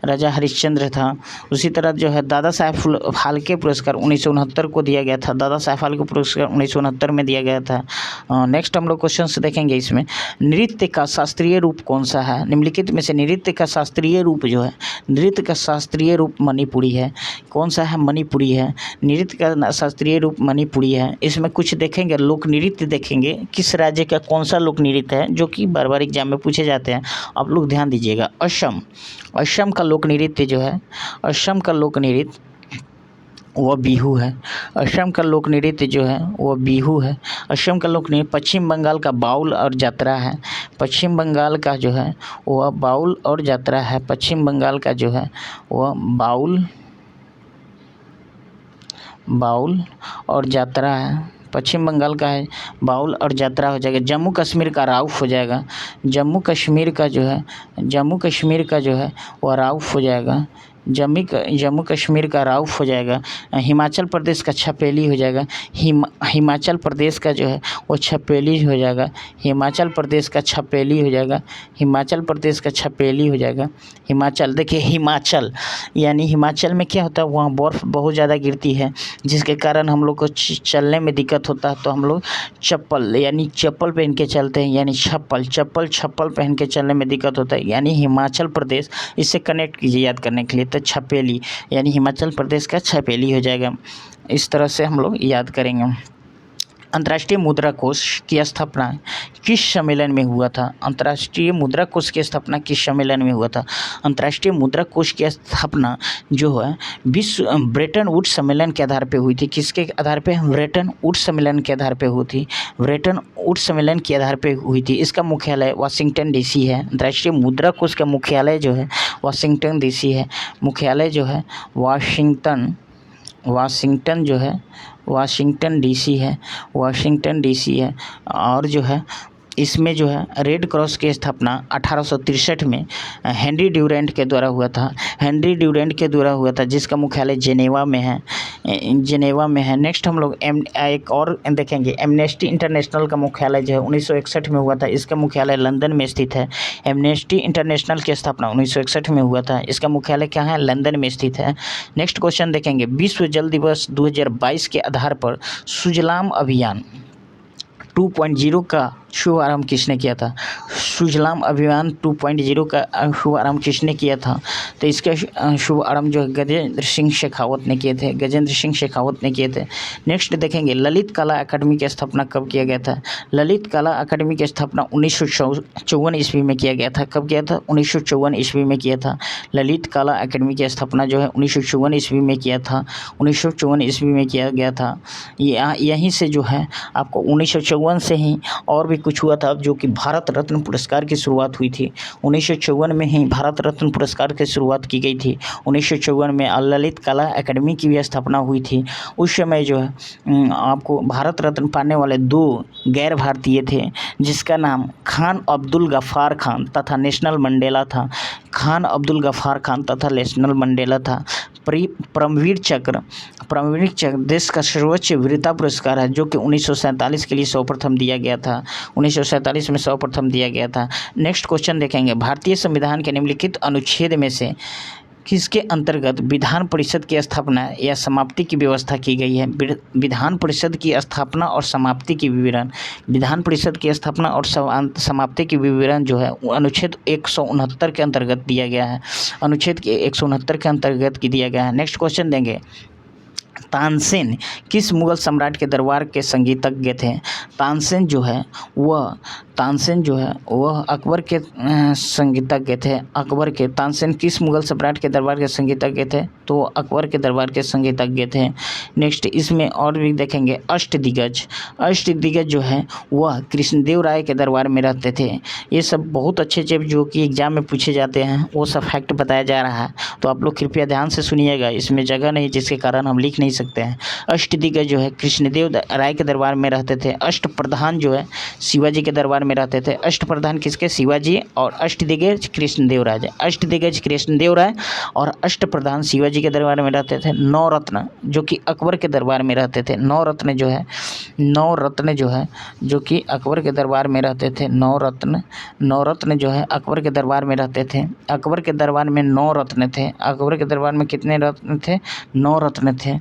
राजा हरिश्चंद्र था। उसी तरह जो है दादा साहेब फाल्के पुरस्कार 1969 को दिया गया था। दादा साहेब फाल्के पुरस्कार 1969 में दिया गया था। नेक्स्ट हम लोग क्वेश्चन से देखेंगे, इसमें नृत्य का शास्त्रीय रूप कौन सा है? निम्नलिखित में से नृत्य का शास्त्रीय रूप जो है, नृत्य का शास्त्रीय रूप मणिपुरी है। कौन सा है? मणिपुरी है। नृत्य का शास्त्रीय रूप मणिपुरी है। इसमें कुछ देखेंगे, लोक नृत्य देखेंगे, किस राज्य का कौन सा लोक नृत्य है, जो कि बार बार एग्जाम में पूछे जाते हैं। आप लोग ध्यान दीजिएगा। असम, असम का लोक नृत्य जो है, असम का लोक नृत्य वह बिहू है। असम का लोक नृत्य जो है वह बिहू है। असम का लोक नृत्य। पश्चिम बंगाल का बाउल और यात्रा है। पश्चिम बंगाल का जो है वह बाउल और यात्रा है। पश्चिम बंगाल का जो है वह बाउल और यात्रा है। पश्चिम बंगाल का है बाउल और यात्रा हो जाएगा। जम्मू कश्मीर का राउफ हो जाएगा। जम्मू कश्मीर का जो है वह राउफ हो जाएगा। जम्मू कश्मीर का राउफ हो जाएगा। हिमाचल प्रदेश का छपेली हो जाएगा। हिमाचल प्रदेश का जो है वो छपेली हो जाएगा। हिमाचल प्रदेश का छपेली हो जाएगा। हिमाचल प्रदेश का छपेली हो जाएगा। हिमाचल, देखिए हिमाचल यानी हिमाचल में क्या होता है, वहाँ बर्फ़ बहुत ज़्यादा गिरती है, जिसके कारण हम लोग को चलने में दिक्कत होता है, तो हम लोग चप्पल यानी चप्पल पहन के चलते हैं, यानी छप्पल पहन के चलने में दिक्कत होता है, यानी हिमाचल प्रदेश। इससे कनेक्ट कीजिए याद करने के लिए, तो छपेली यानी हिमाचल प्रदेश का छपेली हो जाएगा। इस तरह से हम लोग याद करेंगे। अंतर्राष्ट्रीय मुद्रा कोष की स्थापना किस सम्मेलन में हुआ था? अंतर्राष्ट्रीय मुद्रा कोष की स्थापना किस सम्मेलन में हुआ था? अंतर्राष्ट्रीय मुद्रा कोष की स्थापना जो है विश्व ब्रेटन वुड्स सम्मेलन के आधार पे हुई थी। किसके आधार पे? ब्रेटन वुड्स सम्मेलन के आधार पे हुई थी। ब्रेटन वुड्स सम्मेलन के आधार पे हुई थी। इसका मुख्यालय वाशिंगटन डीसी है। अंतर्राष्ट्रीय मुद्रा कोष का मुख्यालय जो है वाशिंगटन डीसी है। मुख्यालय जो है वाशिंगटन जो है वाशिंगटन डीसी है। वाशिंगटन डीसी है। और जो है इसमें जो है रेड क्रॉस की स्थापना 1863 में हेनरी ड्यूरेंट के द्वारा हुआ था। हेनरी ड्यूरेंट के द्वारा हुआ था, जिसका मुख्यालय जेनेवा में है। नेक्स्ट हम लोग एक और देखेंगे, एमनेस्टी इंटरनेशनल का मुख्यालय जो है 1961 में हुआ था। इसका मुख्यालय लंदन में स्थित है। एमनेस्टी इंटरनेशनल की स्थापना 1961 में हुआ था। इसका मुख्यालय क्या है? लंदन में स्थित है। नेक्स्ट क्वेश्चन देखेंगे, विश्व जल दिवस 2022 के आधार पर सुजलाम अभियान 2.0 का शुभारंभ किसने किया था? सुजलाम अभियान 2.0 का शुभारंभ किसने किया था? तो इसका शुभारंभ जो है गजेंद्र सिंह शेखावत ने किए थे। गजेंद्र सिंह शेखावत ने किए थे। नेक्स्ट देखेंगे, ललित कला अकादमी की स्थापना कब किया गया था? ललित कला अकादमी की स्थापना 1954 ईस्वी में किया गया था। कब किया था? 1954 ईस्वी में किया था। ललित कला अकादमी की स्थापना जो है 1954 ईस्वी में किया था। 1954 ईस्वी में किया गया था। यहीं से जो है आपको 1954 से ही और भी कुछ हुआ था, जो कि भारत रत्न पुरस्कार की शुरुआत हुई थी। 1954 में ही भारत रत्न पुरस्कार की शुरुआत की गई थी। 1954 में ललित कला अकादमी की भी स्थापना हुई थी। उस समय जो है आपको भारत रत्न पाने वाले 2 गैर भारतीय थे, जिसका नाम खान अब्दुल गफ्फार खान तथा नेशनल मंडेला था। खान अब्दुल गफ्फार खान तथा नेशनल मंडेला था। परमवीर चक्र देश का सर्वोच्च वीरता पुरस्कार है, जो कि 1947 के लिए सर्वप्रथम दिया गया था। 1947 में सर्वप्रथम दिया गया था। नेक्स्ट क्वेश्चन देखेंगे, भारतीय संविधान के निम्नलिखित अनुच्छेद में से किसके अंतर्गत विधान परिषद की स्थापना या समाप्ति की व्यवस्था की गई है? विधान परिषद की स्थापना और समाप्ति की विवरण, विधान परिषद की स्थापना और समाप्ति की विवरण जो है अनुच्छेद 169 के अंतर्गत दिया गया है। अनुच्छेद के 169 के अंतर्गत की दिया गया है। नेक्स्ट क्वेश्चन देंगे, तानसेन किस मुगल सम्राट के दरबार के संगीतज्ञ थे? तानसेन जो है वह तानसेन जो है वह अकबर के संगीतज्ञ थे। अकबर के तानसेन किस मुगल सम्राट के दरबार के संगीतज्ञ थे? तो अकबर के दरबार के संगीतज्ञ थे। नेक्स्ट इसमें और भी देखेंगे अष्टदिग्गज। अष्टदिग्गज जो है वह कृष्णदेव राय के दरबार में रहते थे। ये सब बहुत अच्छे अच्छे जो कि एग्जाम में पूछे जाते हैं वो सब फैक्ट बताया जा रहा है, तो आप लोग कृपया ध्यान से सुनिएगा, इसमें जगह नहीं जिसके कारण हम लिख नहीं सकते हैं। अष्टदिग्गज जो है कृष्णदेव राय के दरबार में रहते थे। अष्टप्रधान जो है शिवाजी के दरबार में रहते थे। अष्टप्रधान किसके? शिवाजी। और अष्टदिग्गज कृष्णदेव राय। अष्टदिग्गज कृष्णदेव राय और अष्टप्रधान शिवाजी के दरबार में रहते थे। नवरत्न जो कि अकबर के दरबार में रहते थे। नवरत्न जो है जो कि अकबर के दरबार में रहते थे। नवरत्न जो है अकबर के दरबार में रहते थे। अकबर के दरबार में 9 रत्न थे। अकबर के दरबार में कितने रत्न थे? 9 रत्न थे।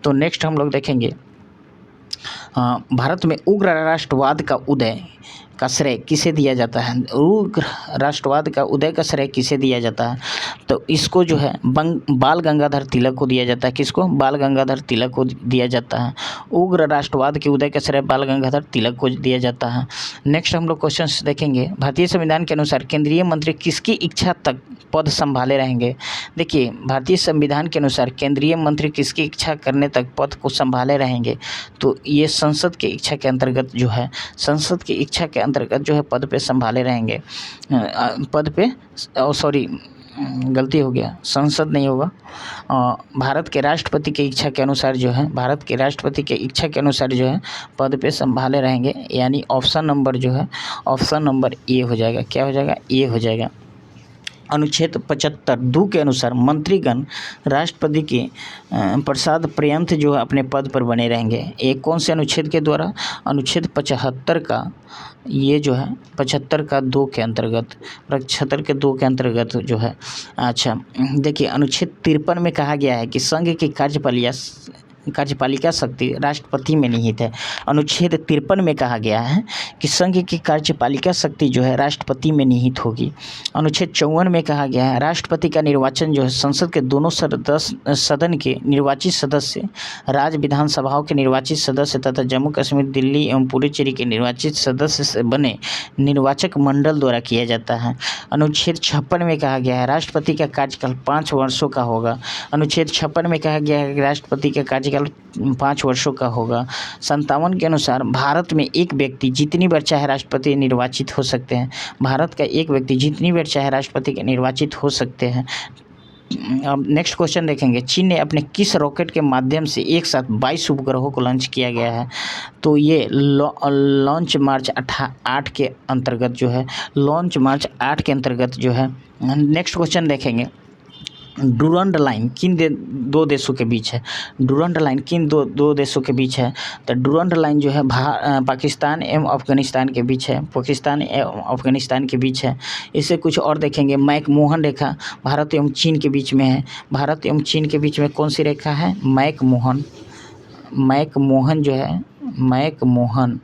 तो नेक्स्ट हम लोग देखेंगे भारत में उग्र राष्ट्रवाद का उदय का श्रेय किसे दिया जाता है? उग्र राष्ट्रवाद का उदय का श्रेय किसे दिया जाता है? तो इसको जो है बाल गंगाधर तिलक को दिया जाता है। किसको? बाल गंगाधर तिलक को दिया जाता है। उग्र राष्ट्रवाद के उदय का श्रेय बाल गंगाधर तिलक को दिया जाता है। नेक्स्ट हम लोग क्वेश्चंस देखेंगे। भारतीय संविधान के अनुसार केंद्रीय मंत्री किसकी इच्छा तक पद संभाले रहेंगे? देखिए, भारतीय संविधान के अनुसार केंद्रीय मंत्री किसकी इच्छा करने तक पद को संभाले रहेंगे? तो ये संसद की इच्छा के अंतर्गत जो है, संसद की इच्छा के अंतर्गत जो है पद पे संभाले रहेंगे। पद पे सॉरी गलती हो गया, संसद नहीं होगा। भारत के राष्ट्रपति की इच्छा के अनुसार जो है, भारत के राष्ट्रपति के इच्छा के अनुसार जो है पद पे संभाले रहेंगे। यानी ऑप्शन नंबर जो है, ऑप्शन नंबर ए हो जाएगा। क्या हो जाएगा? ए हो जाएगा। अनुच्छेद 75(2) के अनुसार मंत्रीगण राष्ट्रपति के प्रसाद पर्यंत जो है अपने पद पर बने रहेंगे। एक कौन से अनुच्छेद के द्वारा? अनुच्छेद 75 का, ये जो है 75 का 2 के अंतर्गत, 75 के 2 के अंतर्गत जो है। अच्छा देखिए, अनुच्छेद 53 में कहा गया है कि संघ की कार्यपालिका शक्ति राष्ट्रपति में निहित है। अनुच्छेद 53 में कहा गया है कि संघ की कार्यपालिका शक्ति जो है राष्ट्रपति में निहित होगी। अनुच्छेद 54 में कहा गया है राष्ट्रपति का निर्वाचन जो है संसद के दोनों सदन के निर्वाचित सदस्य, राज्य विधानसभाओं के निर्वाचित सदस्य तथा जम्मू कश्मीर, दिल्ली एवं पुडुचेरी के निर्वाचित सदस्य से बने निर्वाचक मंडल द्वारा किया जाता है। अनुच्छेद 56 में कहा गया है राष्ट्रपति का कार्यकाल 5 वर्षों का होगा। अनुच्छेद 56 में कहा गया है कि राष्ट्रपति का कार्यकाल 5 वर्षों का होगा। 57 के अनुसार भारत में एक व्यक्ति जितनी बार चाहे राष्ट्रपति निर्वाचित हो सकते हैं। भारत का एक व्यक्ति जितनी बार चाहे राष्ट्रपति के निर्वाचित हो सकते हैं। अब नेक्स्ट क्वेश्चन देखेंगे। चीन ने अपने किस रॉकेट के माध्यम से एक साथ 22 उपग्रहों को लॉन्च किया गया है? तो ये लॉन्च मार्च 8 के अंतर्गत जो है, लॉन्च मार्च 8 के अंतर्गत जो है। नेक्स्ट क्वेश्चन देखेंगे। डुरंड लाइन किन दो देशों के बीच है? डुरंड लाइन किन दो देशों के बीच है? तो डुरंड लाइन जो है पाकिस्तान एवं अफगानिस्तान के बीच है। पाकिस्तान एवं अफगानिस्तान के बीच है। इससे कुछ और देखेंगे। मैकमोहन रेखा भारत एवं चीन के बीच में है। भारत एवं चीन के बीच में कौन सी रेखा है? मैकमोहन जो है, मैकमोहन,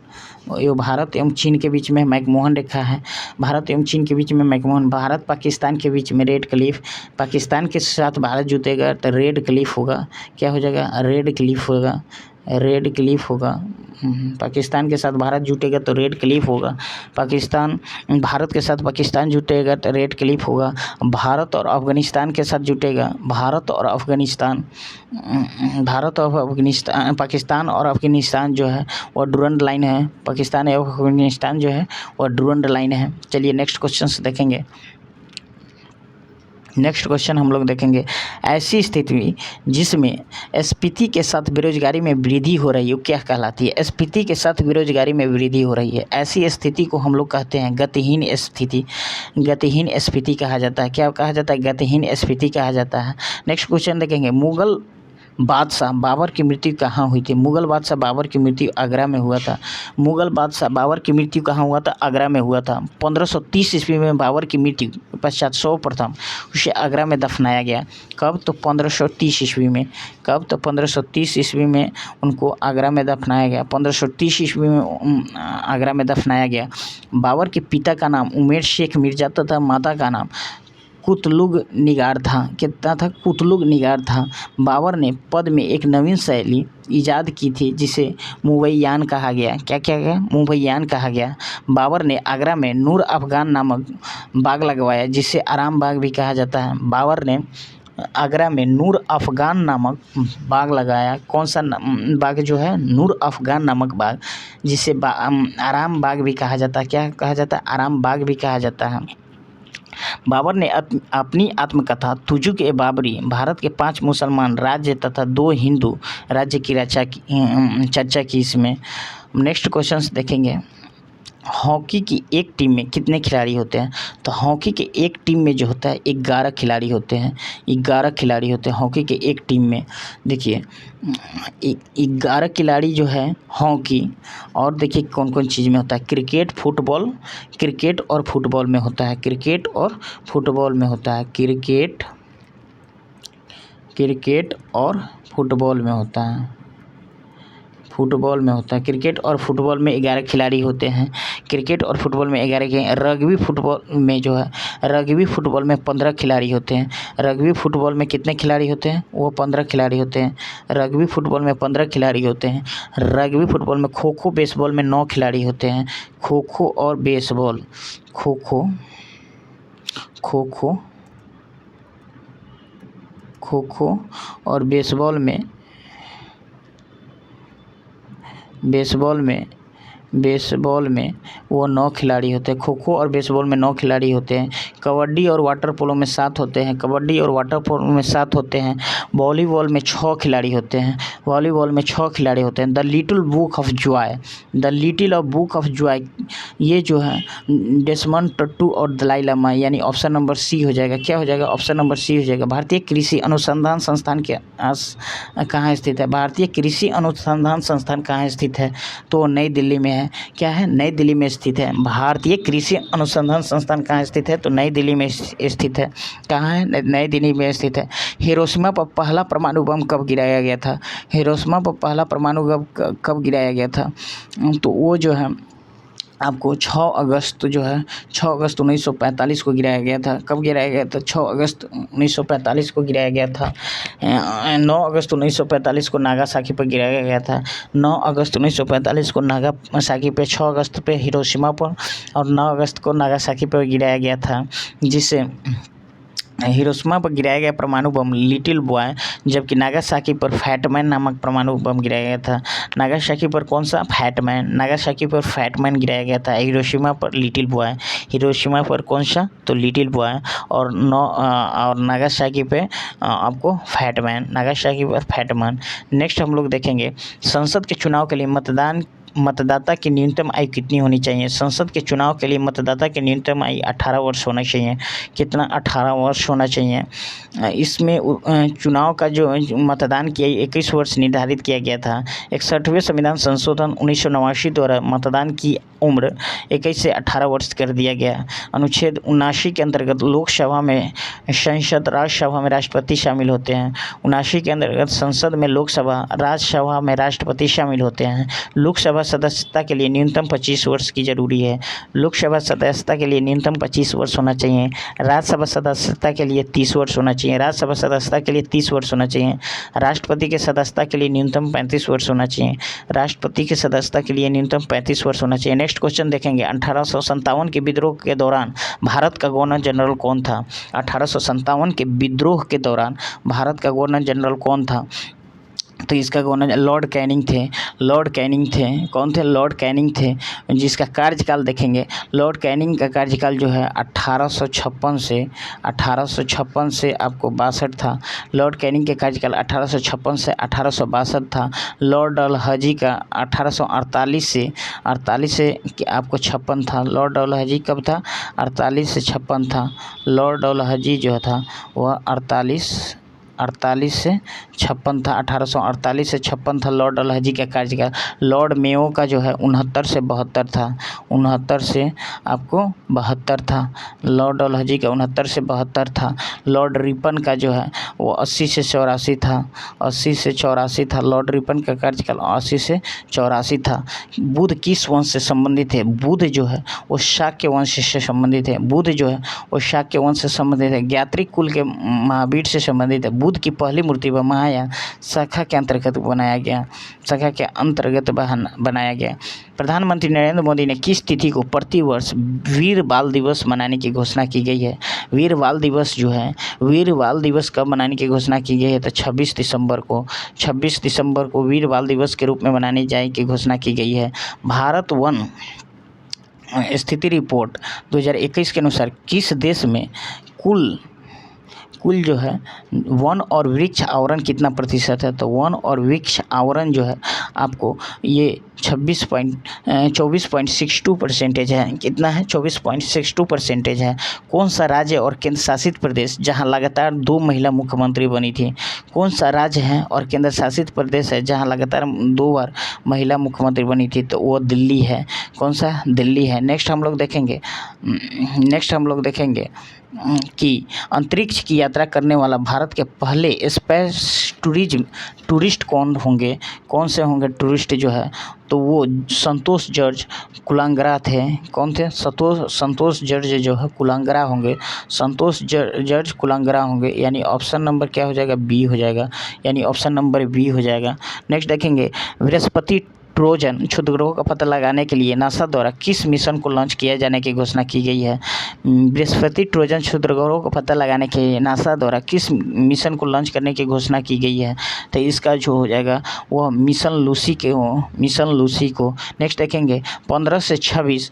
ये भारत एवं चीन के बीच में मैकमोहन रेखा है। भारत एवं चीन के बीच में मैकमोहन। भारत पाकिस्तान के बीच में रेड क्लिफ। पाकिस्तान के साथ भारत जुटेगा तो रेड क्लिफ होगा। क्या हो जाएगा? रेड क्लिफ होगा। रेड क्लिफ होगा। पाकिस्तान के साथ भारत जुटेगा तो रेड क्लिफ होगा। भारत के साथ पाकिस्तान जुटेगा तो रेड क्लिफ होगा। भारत और अफगानिस्तान के साथ जुटेगा, पाकिस्तान और अफगानिस्तान जो है वो डुरंड लाइन है। पाकिस्तान एवं अफगानिस्तान जो है वो डुरंड लाइन है। चलिए नेक्स्ट क्वेश्चन देखेंगे। नेक्स्ट क्वेश्चन हम लोग देखेंगे। ऐसी स्थिति जिसमें स्फीति के साथ बेरोजगारी में वृद्धि हो रही है वो क्या कहलाती है? स्फीति के साथ बेरोजगारी में वृद्धि हो रही है, ऐसी स्थिति को हम लोग कहते हैं गतिहीन स्फीति। गतिहीन स्फीति कहा जाता है। क्या कहा जाता है? गतिहीन स्फीति कहा जाता है। नेक्स्ट क्वेश्चन देखेंगे। मुगल बादशाह बाबर की मृत्यु कहाँ हुई थी? मुगल बादशाह बाबर की मृत्यु आगरा में हुआ था। मुगल बादशाह बाबर की मृत्यु कहाँ हुआ था? आगरा में हुआ था। 1530 ईस्वी में बाबर की मृत्यु पश्चात सर्वप्रथम उसे आगरा में दफनाया गया। कब? तो 1530 ईस्वी में। कब? तो 1530 ईस्वी में उनको आगरा में दफनाया गया। 1530 ईस्वी में आगरा में दफनाया गया। बाबर के पिता का नाम उमेर शेख मिर्जा तथा माता का नाम कुतलुग निगार था। कितना था? कुतलुग निगार था। बाबर ने पद में एक नवीन शैली ईजाद की थी जिसे मुवैयान कहा गया। क्या क्या गया? मुवैयान कहा गया। बाबर ने आगरा में नूर अफ़गान नामक बाग लगवाया जिसे आराम बाग भी कहा जाता है। बाबर ने आगरा में नूर अफ़गान नामक बाग लगाया। कौन सा बाग जो है? नूर अफ़गान नामक बाग, जिसे आराम बाग भी कहा जाता है। क्या कहा जाता है? आराम बाग भी कहा जाता है। बाबर ने अपनी आत्मकथा तुजुक ए बाबरी भारत के 5 मुसलमान राज्य तथा 2 हिंदू राज्य की चर्चा की इसमें। नेक्स्ट क्वेश्चंस देखेंगे। हॉकी की एक टीम में कितने खिलाड़ी होते हैं? तो हॉकी के एक टीम में जो होता है 11 खिलाड़ी होते हैं। 11 खिलाड़ी होते हैं हॉकी के एक टीम में। देखिए 11 खिलाड़ी जो है हॉकी, और देखिए कौन कौन चीज़ में होता है। क्रिकेट और फुटबॉल में होता है। क्रिकेट और फुटबॉल में होता है। क्रिकेट और फुटबॉल में होता है। क्रिकेट और फुटबॉल में होता है। 11 खिलाड़ी होते हैं। क्रिकेट और फुटबॉल में 11 के। रग्बी फुटबॉल में जो है, रग्बी फुटबॉल में 15 खिलाड़ी होते हैं। रग्बी फुटबॉल में कितने खिलाड़ी होते हैं? वो 15 खिलाड़ी होते हैं। रग्बी फुटबॉल में 15 खिलाड़ी होते हैं। रग्बी फुटबॉल में खो खो बेसबॉल में 9 खिलाड़ी होते हैं। खो खो और बेसबॉल, खो खो और बेसबॉल में वो 9 खिलाड़ी होते हैं। खो खो और बेसबॉल में 9 खिलाड़ी होते हैं। कबड्डी और वाटर पोलो में 7 होते हैं। वॉलीबॉल में 6 खिलाड़ी होते हैं। The little book of Joy ये जो है डेसमंड टट्टू और दलाई लामा, यानी ऑप्शन नंबर सी हो जाएगा। क्या हो जाएगा? ऑप्शन नंबर सी हो जाएगा। भारतीय कृषि अनुसंधान संस्थान कहाँ स्थित है? भारतीय कृषि अनुसंधान संस्थान कहाँ स्थित है? तो नई दिल्ली में है। क्या है? नई दिल्ली में स्थित है। भारतीय कृषि अनुसंधान संस्थान कहाँ स्थित है? तो नई दिल्ली में स्थित है। कहाँ है? नई दिल्ली में स्थित है। हिरोशिमा पर पहला परमाणु बम कब गिराया गया था? तो वो जो है आपको 6 अगस्त 1945 को गिराया गया था। कब गिराया गया था? 6 अगस्त 1945 को गिराया गया था। 9 अगस्त 1945 को नागासाकी पर गिराया गया था। 9 अगस्त 1945 को नागासाकी पे, 6 अगस्त पे हिरोशिमा पर और 9 अगस्त को नागासाकी पर गिराया गया था, जिसे हिरोशिमा पर गिराया गया परमाणु बम लिटिल बॉय, जबकि नागासाकी पर फैटमैन नामक परमाणु बम गिराया गया था। नागासाकी पर कौन सा? फैटमैन गिराया गया था। हिरोशिमा पर लिटिल बॉय। हिरोशिमा पर कौन सा? तो लिटिल बॉय। और नागासाकी पे आपको फैटमैन। नेक्स्ट हम लोग देखेंगे संसद के चुनाव के लिए मतदाता की न्यूनतम आयु कितनी होनी चाहिए? संसद के चुनाव के लिए मतदाता की न्यूनतम आयु 18 वर्ष होना चाहिए। कितना? 18 वर्ष होना चाहिए। इसमें चुनाव का जो मतदान की आयु 21 वर्ष निर्धारित किया गया था। 61वें संविधान संशोधन 1989 द्वारा मतदान की उम्र 21 से 18 वर्ष कर दिया गया। अनुच्छेद 79 के अंतर्गत लोकसभा में संसद, राज्यसभा में राष्ट्रपति शामिल होते हैं। 79 के अंतर्गत संसद में लोकसभा, राज्यसभा में राष्ट्रपति शामिल होते हैं। लोकसभा सदस्यता के लिए न्यूनतम 25 वर्ष की जरूरी है। लोकसभा सदस्यता के लिए न्यूनतम 25 वर्ष होना चाहिए। राज्यसभा सदस्यता के लिए 30 वर्ष होना चाहिए। राष्ट्रपति के सदस्यता के लिए न्यूनतम 35 वर्ष होना चाहिए। नेक्स्ट क्वेश्चन देखेंगे। 1857 के विद्रोह के दौरान भारत का गवर्नर जनरल कौन था? 1857 के विद्रोह के दौरान भारत का गवर्नर जनरल कौन था? तो इसका गवर्नर लॉर्ड कैनिंग थे। कौन थे? लॉर्ड कैनिंग थे, जिसका कार्यकाल देखेंगे। लॉर्ड कैनिंग का कार्यकाल जो है 1856 से आपको 62 था। लॉर्ड कैनिंग के कार्यकाल 1856 से 1862 था। लॉर्ड डलहौजी का 1848 से आपको 56 था। लॉर्ड डलहौजी कब था? 48 से 56 था। लॉर्ड डलहौजी जो था वह 1848 से 56 था, 1848 से 56 था लॉर्ड डलहौजी का कार्यकाल। लॉर्ड मेयो का जो है 69 से 72 था, 69 से आपको 72 था। लॉर्ड डलहौजी का 69 से 72 था। लॉर्ड रिपन का जो है वो 80 से 84 था, 80 से 84 था। लॉर्ड रिपन का कार्यकाल 80 से 84 था। बुध किस वंश से संबंधित है? बुध जो है वो शाक्य वंश से संबंधित है। बुध जो है वो शाक्य वंश से संबंधित है। ज्ञात्री कुल के महावीर से संबंधित है। बुध की पहली मूर्ति व महायान शाखा के अंतर्गत बनाया गया, शाखा के अंतर्गत बनाया गया। प्रधानमंत्री नरेंद्र मोदी ने किस तिथि को प्रतिवर्ष वीर बाल दिवस मनाने की घोषणा की गई है? वीर बाल दिवस जो है, वीर बाल दिवस कब मनाने की घोषणा की गई है? तो 26 दिसंबर को, 26 दिसंबर को वीर बाल दिवस के रूप में मनाने जाने की घोषणा की गई है। भारत वन स्थिति रिपोर्ट 2021 के अनुसार किस देश में कुल जो है वन और वृक्ष आवरण कितना प्रतिशत है? तो वन और वृक्ष आवरण जो है आपको ये 24.62% है। कितना है? 24.62% है। कौन सा राज्य और केंद्र शासित प्रदेश जहां लगातार 2 महिला मुख्यमंत्री बनी थी? कौन सा राज्य है और केंद्र शासित प्रदेश है जहां लगातार 2 बार महिला मुख्यमंत्री बनी थी? तो वो दिल्ली है। कौन सा? दिल्ली है। नेक्स्ट हम लोग देखेंगे कि अंतरिक्ष की यात्रा करने वाला भारत के पहले स्पेस टूरिस्ट कौन होंगे? कौन से होंगे टूरिस्ट जो है? तो वो संतोष जॉर्ज कुलांगरा थे। कौन थे? संतोष जॉर्ज जो है कुलांगरा होंगे, संतोष जॉर्ज कुलांगरा होंगे। यानी ऑप्शन नंबर क्या हो जाएगा? बी हो जाएगा, यानी ऑप्शन नंबर बी हो जाएगा। नेक्स्ट देखेंगे बृहस्पति ट्रोजन क्षुद्रग्रहों का पता लगाने के लिए नासा द्वारा किस मिशन को लॉन्च किया जाने की घोषणा की गई है? बृहस्पति ट्रोजन क्षुद्रग्रहों का पता लगाने के लिए नासा द्वारा किस मिशन को लॉन्च करने की घोषणा की गई है? तो इसका जो हो जाएगा वह मिशन लूसी को। नेक्स्ट देखेंगे 15 से 26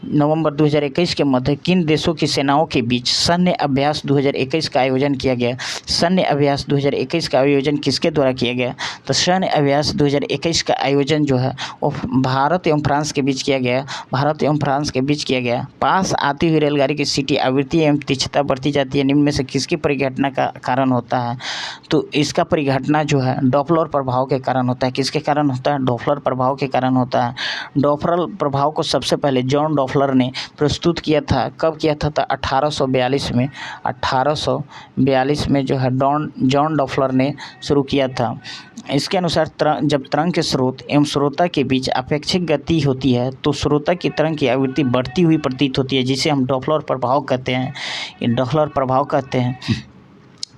नवंबर 2021 के मध्य किन देशों की सेनाओं के बीच सैन्य अभ्यास 2021 का आयोजन किया गया? सैन्य अभ्यास 2021 का आयोजन किसके द्वारा किया गया? तो सैन्य अभ्यास 2021 का आयोजन जो है वो भारत एवं फ्रांस के बीच किया गया, भारत एवं फ्रांस के बीच किया गया। पास आती हुई रेलगाड़ी की सीटी आवृत्ति एवं तीक्ष्णता बढ़ती जाती है, निम्न में से किसकी परिघटना का कारण होता है? तो इसका परिघटना जो है डॉपलर प्रभाव के कारण होता है। किसके कारण होता है? डॉपलर प्रभाव के कारण होता है। डॉपलर प्रभाव को सबसे पहले जॉन डॉपलर ने प्रस्तुत किया था। कब किया था? तो 1842 में, 1842 में जो है जॉन डॉपलर ने शुरू किया था। इसके अनुसार जब तरंग के स्रोत एवं श्रोता के बीच अपेक्षित गति होती है तो श्रोता की तरंग की आवृत्ति बढ़ती हुई प्रतीत होती है, जिसे हम डॉपलर प्रभाव कहते हैं। ये डॉपलर प्रभाव कहते हैं।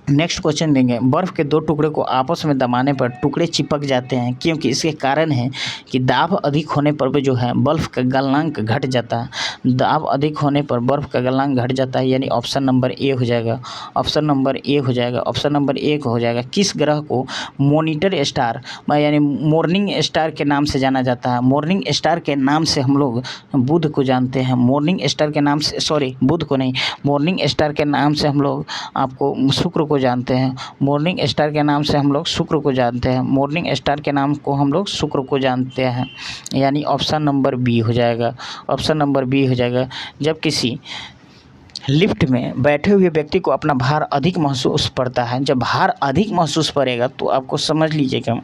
नेक्स्ट क्वेश्चन देंगे, बर्फ़ के 2 टुकड़े को आपस में दबाने पर टुकड़े चिपक जाते हैं क्योंकि इसके कारण है कि दाब अधिक होने पर भी जो है बर्फ़ का गलनांक घट जाता है। दाब अधिक होने पर बर्फ़ का गलनांक घट जाता है, यानी ऑप्शन नंबर ए हो जाएगा, ऑप्शन नंबर ए हो जाएगा, ऑप्शन नंबर ए हो जाएगा। किस ग्रह को मॉनिटर स्टार यानी मॉर्निंग स्टार के नाम से जाना जाता है? मॉर्निंग स्टार के नाम से हम लोग बुध को जानते हैं। मॉर्निंग स्टार के नाम से, सॉरी बुध को नहीं, मॉर्निंग स्टार के नाम से हम लोग आपको शुक्र को जानते हैं। मॉर्निंग स्टार के नाम से हम लोग शुक्र को जानते हैं। मॉर्निंग स्टार के नाम को हम लोग शुक्र को जानते हैं, यानी ऑप्शन नंबर बी हो जाएगा, ऑप्शन नंबर बी हो जाएगा। जब किसी लिफ्ट में बैठे हुए व्यक्ति को अपना भार अधिक महसूस पड़ता है, जब भार अधिक महसूस पड़ेगा तो आपको समझ लीजिएगा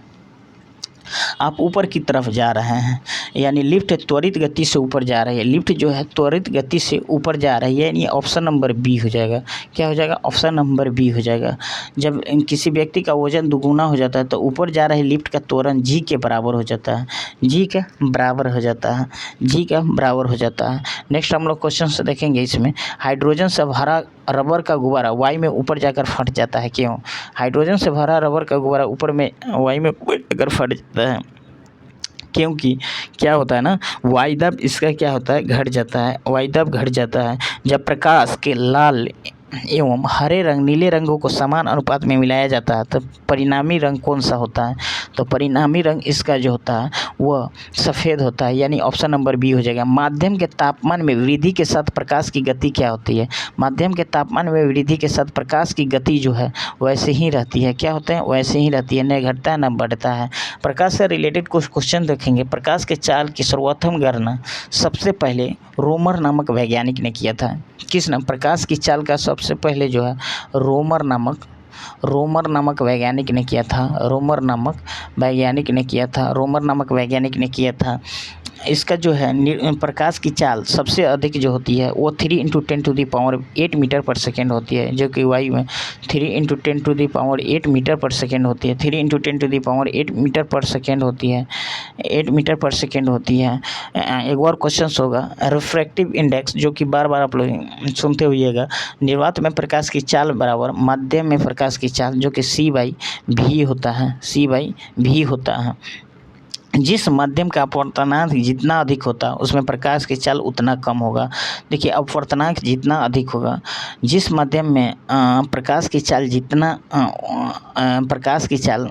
आप ऊपर की तरफ जा रहे हैं, यानी लिफ्ट त्वरित गति से ऊपर जा रही है। लिफ्ट जो है त्वरित गति से ऊपर जा रही है, यानी ऑप्शन नंबर बी हो जाएगा। क्या हो जाएगा? ऑप्शन नंबर बी हो जाएगा। जब किसी व्यक्ति का वजन दुगुना हो जाता है तो ऊपर जा रही लिफ्ट का त्वरण जी के बराबर हो जाता है, जी के बराबर हो जाता है, जी का बराबर हो जाता है। नेक्स्ट हम लोग क्वेश्चन से देखेंगे, इसमें हाइड्रोजन से भरा रबर का गुब्बारा वायु में ऊपर जाकर फट जाता है, क्यों? हाइड्रोजन से भरा रबर का गुब्बारा ऊपर में वायु में जाकर फट जाता है क्योंकि क्या होता है ना, वायुदाब इसका क्या होता है? घट जाता है, वायुदाब घट जाता है। जब प्रकाश के लाल एवं हरे रंग नीले रंगों को समान अनुपात में मिलाया जाता है तो परिणामी रंग कौन सा होता है? तो परिणामी रंग इसका जो होता है वह सफ़ेद होता है, यानी ऑप्शन नंबर बी हो जाएगा। माध्यम के तापमान में वृद्धि के साथ प्रकाश की गति क्या होती है? माध्यम के तापमान में वृद्धि के साथ प्रकाश की गति जो है वैसे ही रहती है। क्या होते हैं? वैसे ही रहती है, न घटता है न बढ़ता है। प्रकाश से रिलेटेड कुछ क्वेश्चन देखेंगे। प्रकाश के चाल की सर्वप्रथम गणना सबसे पहले रोमर नामक वैज्ञानिक ने किया था। किस नाम? प्रकाश की चाल का सबसे पहले जो है रोमर नामक रोमर नामक वैज्ञानिक ने किया था। रोमर नामक वैज्ञानिक ने किया था। रोमर नामक वैज्ञानिक ने किया था। इसका जो है प्रकाश की चाल सबसे अधिक जो होती है वो 3 × 10⁸ मीटर पर सेकेंड होती है, जो कि वायु में 3 × 10⁸ मीटर पर सेकेंड होती है। 3 × 10⁸ मीटर पर सेकेंड होती है, 8 मीटर पर सेकेंड होती है। एक और क्वेश्चन होगा, रिफ्रैक्टिव इंडेक्स, जो कि बार बार आप लोग सुनते होइएगा। निर्वात में प्रकाश की चाल बराबर माध्यम में प्रकाश की चाल, जो कि C/V होता है। C/V होता है। जिस माध्यम का अपवर्तनांक जितना अधिक होता है उसमें प्रकाश की चाल उतना कम होगा। देखिए, अपवर्तनांक जितना अधिक होगा, जिस माध्यम में प्रकाश की चाल जितना प्रकाश की चाल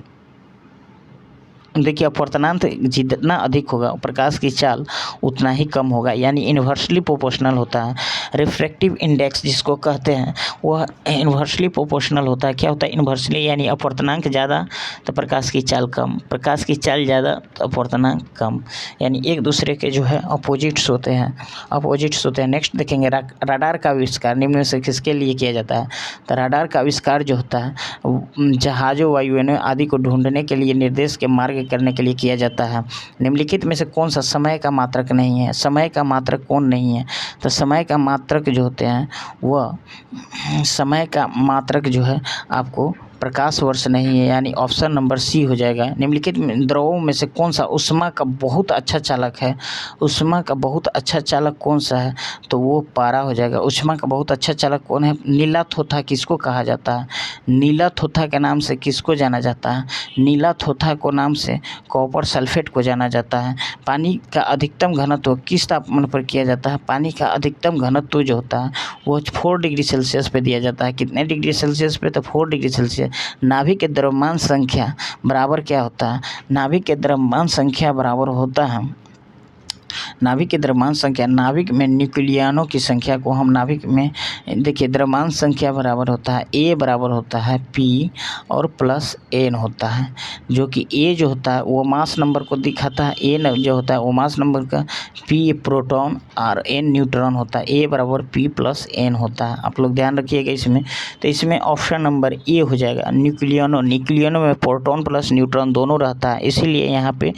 देखिए अपवर्तनांक जितना अधिक होगा प्रकाश की चाल उतना ही कम होगा, यानी इन्वर्सली प्रोपोर्शनल होता है। रिफ्रैक्टिव इंडेक्स जिसको कहते हैं वह इन्वर्सली प्रोपोर्शनल होता है। क्या होता है इन्वर्सली, यानी अपवर्तनांक ज़्यादा तो प्रकाश की चाल कम, प्रकाश की चाल ज़्यादा तो अपवर्तनांक कम, यानी एक दूसरे के जो है अपोजिट्स होते हैं। नेक्स्ट देखेंगे, राडार का आविष्कार निम्न में से किसके लिए किया जाता है। तो राडार का आविष्कार जो होता है जहाज़ों, वायुयानों आदि को ढूंढने के लिए निर्देश के मार्ग करने के लिए किया जाता है। निम्नलिखित में से कौन सा समय का मात्रक नहीं है। समय का मात्रक कौन नहीं है, तो समय का मात्रक जो होते हैं वह समय का मात्रक जो है आपको प्रकाश वर्ष नहीं है, यानी ऑप्शन नंबर सी हो जाएगा। निम्नलिखित द्रवों में से कौन सा ऊष्मा का बहुत अच्छा चालक है। ऊष्मा का बहुत अच्छा चालक कौन सा है, तो वो पारा हो जाएगा। ऊष्मा का बहुत अच्छा चालक कौन है, नीला थोथा किसको कहा जाता है। नीला थोथा के नाम से किसको जाना जाता है, नीला थोथा को नाम से कॉपर सल्फेट को जाना जाता है। पानी का अधिकतम घनत्व किस तापमान पर किया जाता है। पानी का अधिकतम घनत्व जो होता है वो 4 डिग्री सेल्सियस पे दिया जाता है। कितने डिग्री सेल्सियस पे, तो 4 डिग्री सेल्सियस। नाभिक के द्रव्यमान संख्या बराबर क्या होता है, नाभिक के द्रव्यमान संख्या बराबर होता है, नाभिक की द्रव्यमान संख्या, नाभिक में न्यूक्लियनों की संख्या को हम नाभिक में देखिए द्रव्यमान संख्या बराबर होता है A बराबर होता है P और प्लस N होता है, जो कि A जो होता है वो मास नंबर को दिखाता है, N जो होता है वो मास नंबर का, P प्रोटॉन और N न्यूट्रॉन होता है। A बराबर P प्लस N होता है। आप लोग ध्यान रखिएगा इसमें। तो इसमें ऑप्शन नंबर A हो जाएगा। न्यूक्लियनों में प्रोटॉन प्लस न्यूट्रॉन दोनों रहता है, इसीलिए यहाँ पे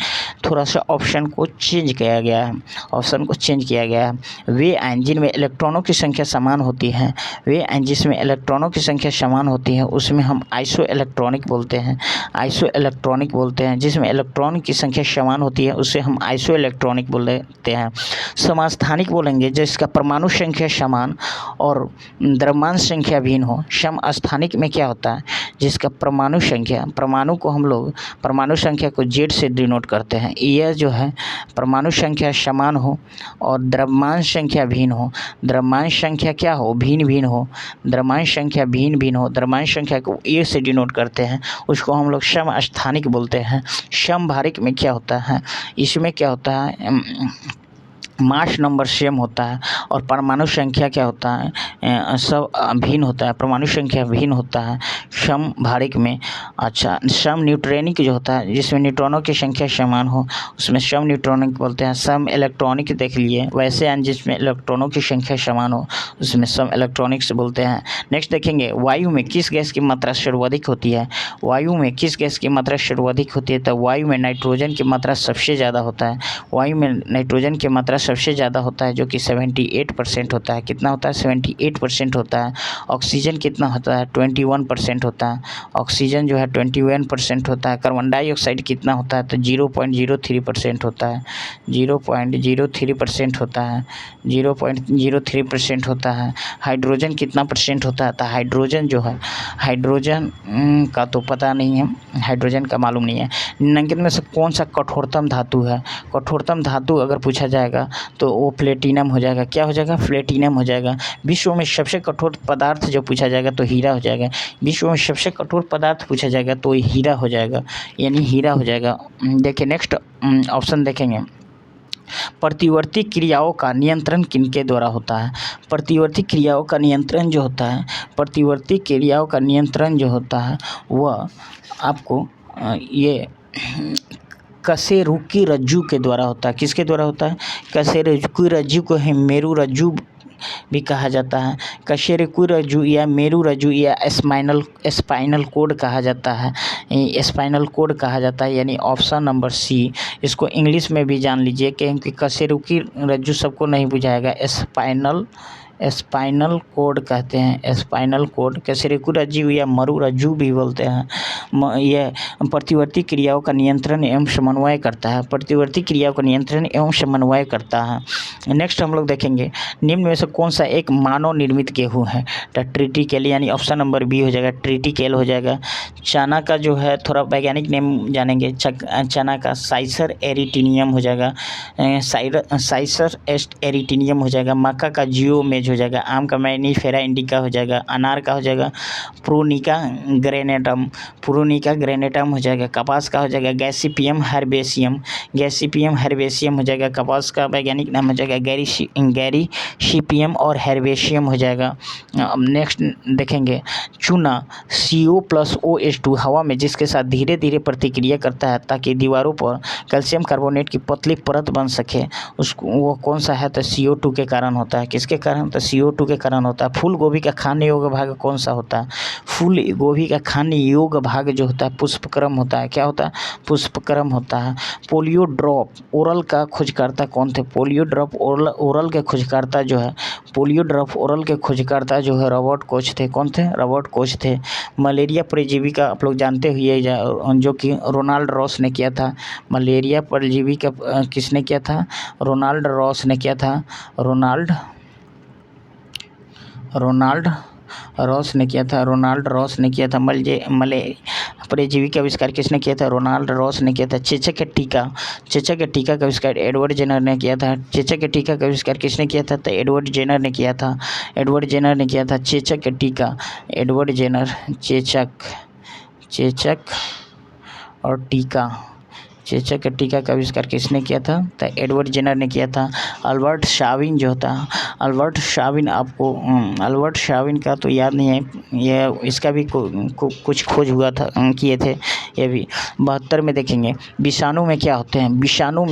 थोड़ा सा ऑप्शन को चेंज किया गया है, ऑप्शन को चेंज किया गया है। वे आयन जिनमें इलेक्ट्रॉनों की संख्या समान होती है, वे आयन जिसमें इलेक्ट्रॉनों की संख्या समान होती है उसमें हम आइसो इलेक्ट्रॉनिक बोलते हैं, आइसो इलेक्ट्रॉनिक बोलते हैं। जिसमें इलेक्ट्रॉन की संख्या समान होती है उसे हम आइसो इलेक्ट्रॉनिक बोलते हैं। समस्थानिक बोलेंगे जिसका परमाणु संख्या समान और द्रव्यमान संख्या भिन्न हो। समस्थानिक में क्या होता है, जिसका परमाणु संख्या, परमाणु को हम लोग परमाणु संख्या को Z से डिनोट करते हैं। यह जो है परमाणु संख्या समान हो और द्रव्यमान संख्या भिन्न हो। द्रव्यमान संख्या क्या हो, भिन्न हो। द्रव्यमान संख्या भिन्न हो, द्रव्यमान संख्या को A से डिनोट करते हैं, उसको हम लोग समस्थानिक बोलते हैं। समभारिक में क्या होता है, इसमें क्या होता है मास नंबर सेम होता है और परमाणु संख्या क्या होता है सब भिन्न होता है, परमाणु संख्या भिन्न होता है समभारिक में। अच्छा, सम न्यूट्रॉनिक जो होता है जिसमें न्यूट्रॉनों की संख्या समान हो उसमें सम न्यूट्रॉनिक बोलते हैं। सम इलेक्ट्रॉनिक देख लिए, वैसे आयन जिसमें इलेक्ट्रॉनों की संख्या समान हो उसमें सम इलेक्ट्रॉनिक्स बोलते हैं। नेक्स्ट देखेंगे, वायु में किस गैस की मात्रा सर्वाधिक होती है। वायु में किस गैस की मात्रा सर्वाधिक होती है, तो वायु में नाइट्रोजन की मात्रा सबसे ज़्यादा होता है। वायु में नाइट्रोजन की मात्रा सबसे ज़्यादा होता है, जो कि 78% होता है। कितना होता है, 78% होता है। ऑक्सीजन कितना होता है, 21% होता है। ऑक्सीजन जो है 21% होता है। कार्बन डाइऑक्साइड कितना होता है, तो 0.03% होता है। 0.03% होता है, 0.03% होता है। हाइड्रोजन कितना परसेंट होता है, तो हाइड्रोजन जो है, हाइड्रोजन का तो पता नहीं है, हाइड्रोजन का मालूम नहीं है। निम्नलिखित में से कौन सा कठोरतम धातु है। कठोरतम धातु अगर पूछा जाएगा तो वो प्लेटिनम हो जाएगा। क्या हो जाएगा, प्लेटिनम हो जाएगा। विश्व में सबसे कठोर पदार्थ जो पूछा जाएगा तो हीरा हो जाएगा। विश्व में सबसे कठोर पदार्थ पूछा जाएगा तो हीरा हो जाएगा, यानी हीरा हो जाएगा। देखिए नेक्स्ट ऑप्शन देखेंगे, प्रतिवर्ती क्रियाओं का नियंत्रण किनके द्वारा होता है। प्रतिवर्ती क्रियाओं का नियंत्रण जो होता है, प्रतिवर्ती क्रियाओं का नियंत्रण जो होता है वह आपको ये कशेरुकी रज्जु के द्वारा होता है। किसके द्वारा होता है, कशेरुकी रज्जु को हेमेरु रज्जु भी कहा जाता है, कशेरुकी रज्जु या मेरु रज्जु या स्पाइनल कोड कहा जाता है, स्पाइनल कोड कहा जाता है, यानी ऑप्शन नंबर सी। इसको इंग्लिश में भी जान लीजिए क्योंकि कशेरुकी रज्जु सबको नहीं बुझाएगा, स्पाइनल कोड कहते हैं, स्पाइनल कोड। कशेरुकी रज्जु या मरु रज्जु भी बोलते हैं। यह प्रतिवर्ती क्रियाओं का नियंत्रण एवं समन्वय करता है, प्रतिवर्ती क्रियाओं का नियंत्रण एवं समन्वय करता है। नेक्स्ट हम लोग देखेंगे निम्न में से कौन सा एक मानव निर्मित गेहूँ है, तो ट्रिटिकेल, यानी ऑप्शन नंबर बी हो जाएगा, ट्रिटिकेल हो जाएगा। चना का जो है थोड़ा वैज्ञानिक नेम जानेंगे, चना का साइसर एरिटिनियम हो जाएगा, साइसर एरिटिनियम हो जाएगा। मक्का का जियोमेज हो जाएगा, आम का मैनीफेरा इंडिका हो जाएगा, अनार का हो जाएगा प्रोनिका ग्रेनेटम हो जाएगा, कपास का हो जाएगा गैसीपियम हर्बेशियम हो जाएगा, कपास का वैज्ञानिक नाम हो जाएगा गैरीशिपियम और हर्बेशियम हो जाएगा। नेक्स्ट देखेंगे चूना CO+OH2 हवा में जिसके साथ धीरे धीरे प्रतिक्रिया करता है ताकि दीवारों पर कैल्शियम कार्बोनेट की पतली परत बन सके, उसको वो कौन सा है, तो CO2 के कारण होता है। किसके कारण, तो CO2 के कारण होता है। फूल गोभी का खाने योग्य भाग कौन सा होता है, फूल गोभी का खाने योग्य भाग जो होता है पुष्पक्रम होता है। क्या होता है, पुष्पक्रम होता है। पोलियो ड्रॉप ओरल का खोजकर्ता कौन थे, पोलियो ड्रॉप ओरल के खोजकर्ता जो है, पोलियो ड्रॉप ओरल के खोजकर्ता जो है रॉबर्ट कोच थे। कौन थे, रॉबर्ट कोच थे। मलेरिया परजीवी का आप लोग जानते हुए जो कि रोनाल्ड रॉस ने किया था, मलेरिया परजीवी का किसने किया था, रोनाल्ड रॉस ने किया था, रोनाल्ड रॉस ने किया था। मलेरिया परजीवी का आविष्कार किसने किया था, रोनाल्ड रॉस ने किया था। चेचक के टीका का आविष्कार एडवर्ड जेनर ने किया था। चेचक के टीका का आविष्कार किसने किया था, तो एडवर्ड जेनर ने किया था। चेचक के टीका, एडवर्ड जेनर, चेचक और टीका, चेचक के टीका का आविष्कार किसने किया था, तो एडवर्ड जेनर ने किया था। अल्बर्ट शाविन जो होता है, अल्बर्ट शाविन का तो याद नहीं है, यह इसका भी कुछ खोज हुआ था, किए थे ये भी। 72 में देखेंगे विषाणु में क्या होते हैं, विषाणु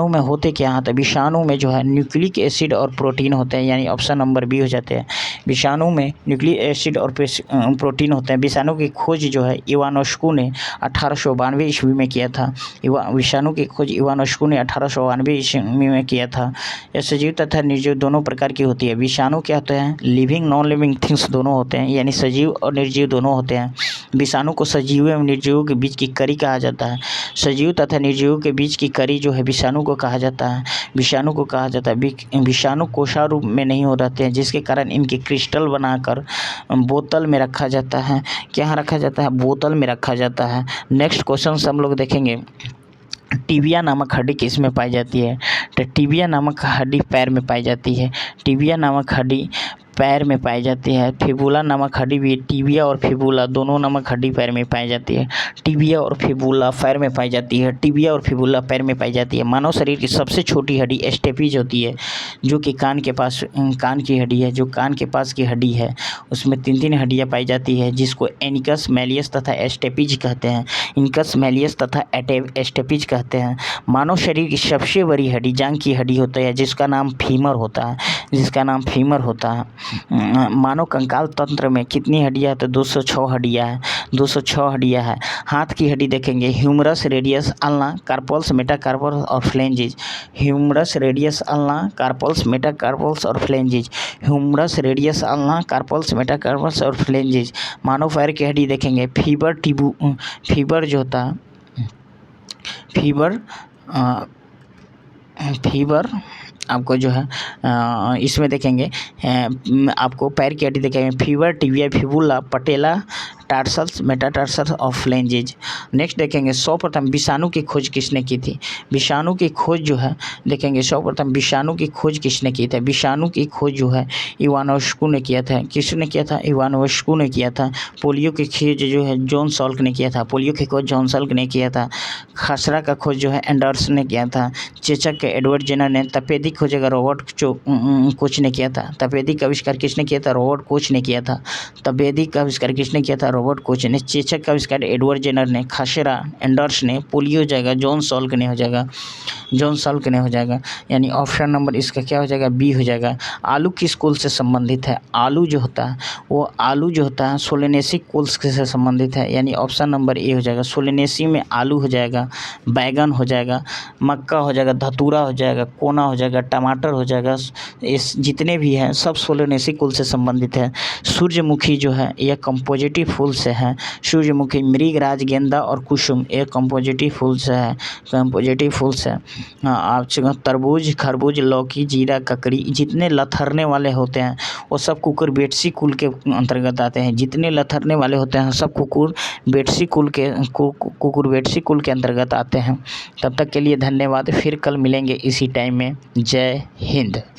में होते क्या हैं, तो विषाणु में जो है न्यूक्लिक एसिड और प्रोटीन होते हैं, यानी ऑप्शन नंबर बी हो जाते हैं। विषाणु में न्यूक्लिक एसिड और प्रोटीन होते हैं। विषाणु की खोज जो है इवानोस्कू ने 1892 ईस्वी में किया था। विषाणु की खोज इवानोस्कू ने 1892 ईस्वी में किया था। यह सजीव तथा निर्जीव दोनों प्रकार की होती है। विषाणु क्या होते हैं, लिविंग नॉन लिविंग थिंग्स दोनों होते हैं, यानी सजीव और निर्जीव दोनों होते हैं। विषाणु को सजीव एवं निर्जीवों के बीच की कड़ी कहा जाता है। सजीव तथा निर्जीवों के बीच की कड़ी जो है विषाणु को कहा जाता है। विषाणु कोषारूप में नहीं हो रहते हैं, जिसके कारण इनके क्रिस्टल बनाकर बोतल में रखा जाता है। क्या रखा जाता है, बोतल में रखा जाता है। नेक्स्ट क्वेश्चन हम लोग देखेंगे टिबिया नामक हड्डी किस में पाई जाती है, तो टिबिया नामक हड्डी पैर में पाई जाती है। टिबिया नामक हड्डी पैर में पाई जाती है। फिबुला नामक हड्डी भी, टिबिया और फिबुला दोनों नामक हड्डी पैर में पाई जाती है। टिबिया और फिबुला पैर में पाई जाती है। टिबिया और फिबुला पैर में पाई जाती है। मानव शरीर की सबसे छोटी हड्डी स्टेपीज होती है, जो कि कान के पास कान की हड्डी है, जो कान के पास की हड्डी है उसमें 3 हड्डियाँ पाई जाती है, जिसको एनिकस मैलियस तथा स्टेपीज कहते हैं। इनकस मैलियस तथा स्टेपीज कहते हैं। मानव शरीर की सबसे बड़ी हड्डी जांघ की हड्डी होती है, जिसका नाम फीमर होता है। मानव कंकाल तंत्र में कितनी हड्डियाँ है, तो 206 हड्डियाँ है। 206 हड्डियाँ है। हाथ की हड्डी देखेंगे humerus, radius, ulna, carpals, metacarpals और phalanges. Humerus, radius, ulna, carpals, metacarpals और phalanges. Humerus, radius, ulna, carpals, metacarpals और फ्लेंजिज। मानव पैर की हड्डी देखेंगे फीबर जो होता है, फीबर आपको जो है इसमें देखेंगे आपको पैर की हड्डी देखेंगे फीवर, टिबिया, फिबुला, पटेला, टार्सल्स, मेटाटार्सल्स और फ्लेंजेज। नेक्स्ट देखेंगे सर्वप्रथम विषाणु की खोज किसने की थी। विषाणु की खोज जो है देखेंगे सर्वप्रथम विषाणु की खोज किसने की थी। विषाणु की खोज जो है इवानोस्कू ने किया था। किसने किया था, इवानोस्कू ने किया था। पोलियो की खोज जो है जॉन सॉल्क ने किया था। पोलियो की खोज जॉन सॉल्क ने किया था। खसरा का खोज जो है एंडरसन ने किया था। चेचक के एडवर्ड जेनर ने। तपेदिक खोज अगर रॉबर्ट कोच ने किया था। तपेदिक का आविष्कार किसने किया था, रॉबर्ट कोच ने किया था। तपेदिक का आविष्कार किसने किया था, रॉबर्ट कोच ने, चेचक का आविष्कार एडवर्ड जेनर ने, खासेरा एंडर्स ने, पोलियो हो जाएगा, जॉन सॉल्क ने हो जाएगा, जॉन सॉल्क ने हो जाएगा। यानी ऑप्शन नंबर इसका क्या हो जाएगा, बी हो जाएगा। आलू किस कुल से संबंधित है, आलू जो होता है वो आलू जो होता है सोलेनेसी कुल से संबंधित है, यानी ऑप्शन नंबर ए हो जाएगा। सोलेनेसी में आलू हो जाएगा, बैगन हो जाएगा, मक्का हो जाएगा, धतूरा हो जाएगा, कोना हो जाएगा, टमाटर हो जाएगा, इस जितने भी हैं सब सोलेनेसी कुल से संबंधित है। सूर्यमुखी जो है यह कंपोजिटिव फूल से है। सूर्यमुखी, मृगराज, गेंदा और कुसुम ये कंपोजिटिव फूल से है, कंपोजिटिव फूल से। हाँ, आप तरबूज, खरबूज, लौकी, जीरा, ककड़ी जितने लथरने वाले होते हैं वो सब कुकुरबिटेसी कुल के अंतर्गत आते हैं। जितने लथरने वाले होते हैं सब कुकुरबिटेसी कुल के अंतर्गत आते हैं। तब तक के लिए धन्यवाद। फिर कल मिलेंगे इसी टाइम में। जय हिंद।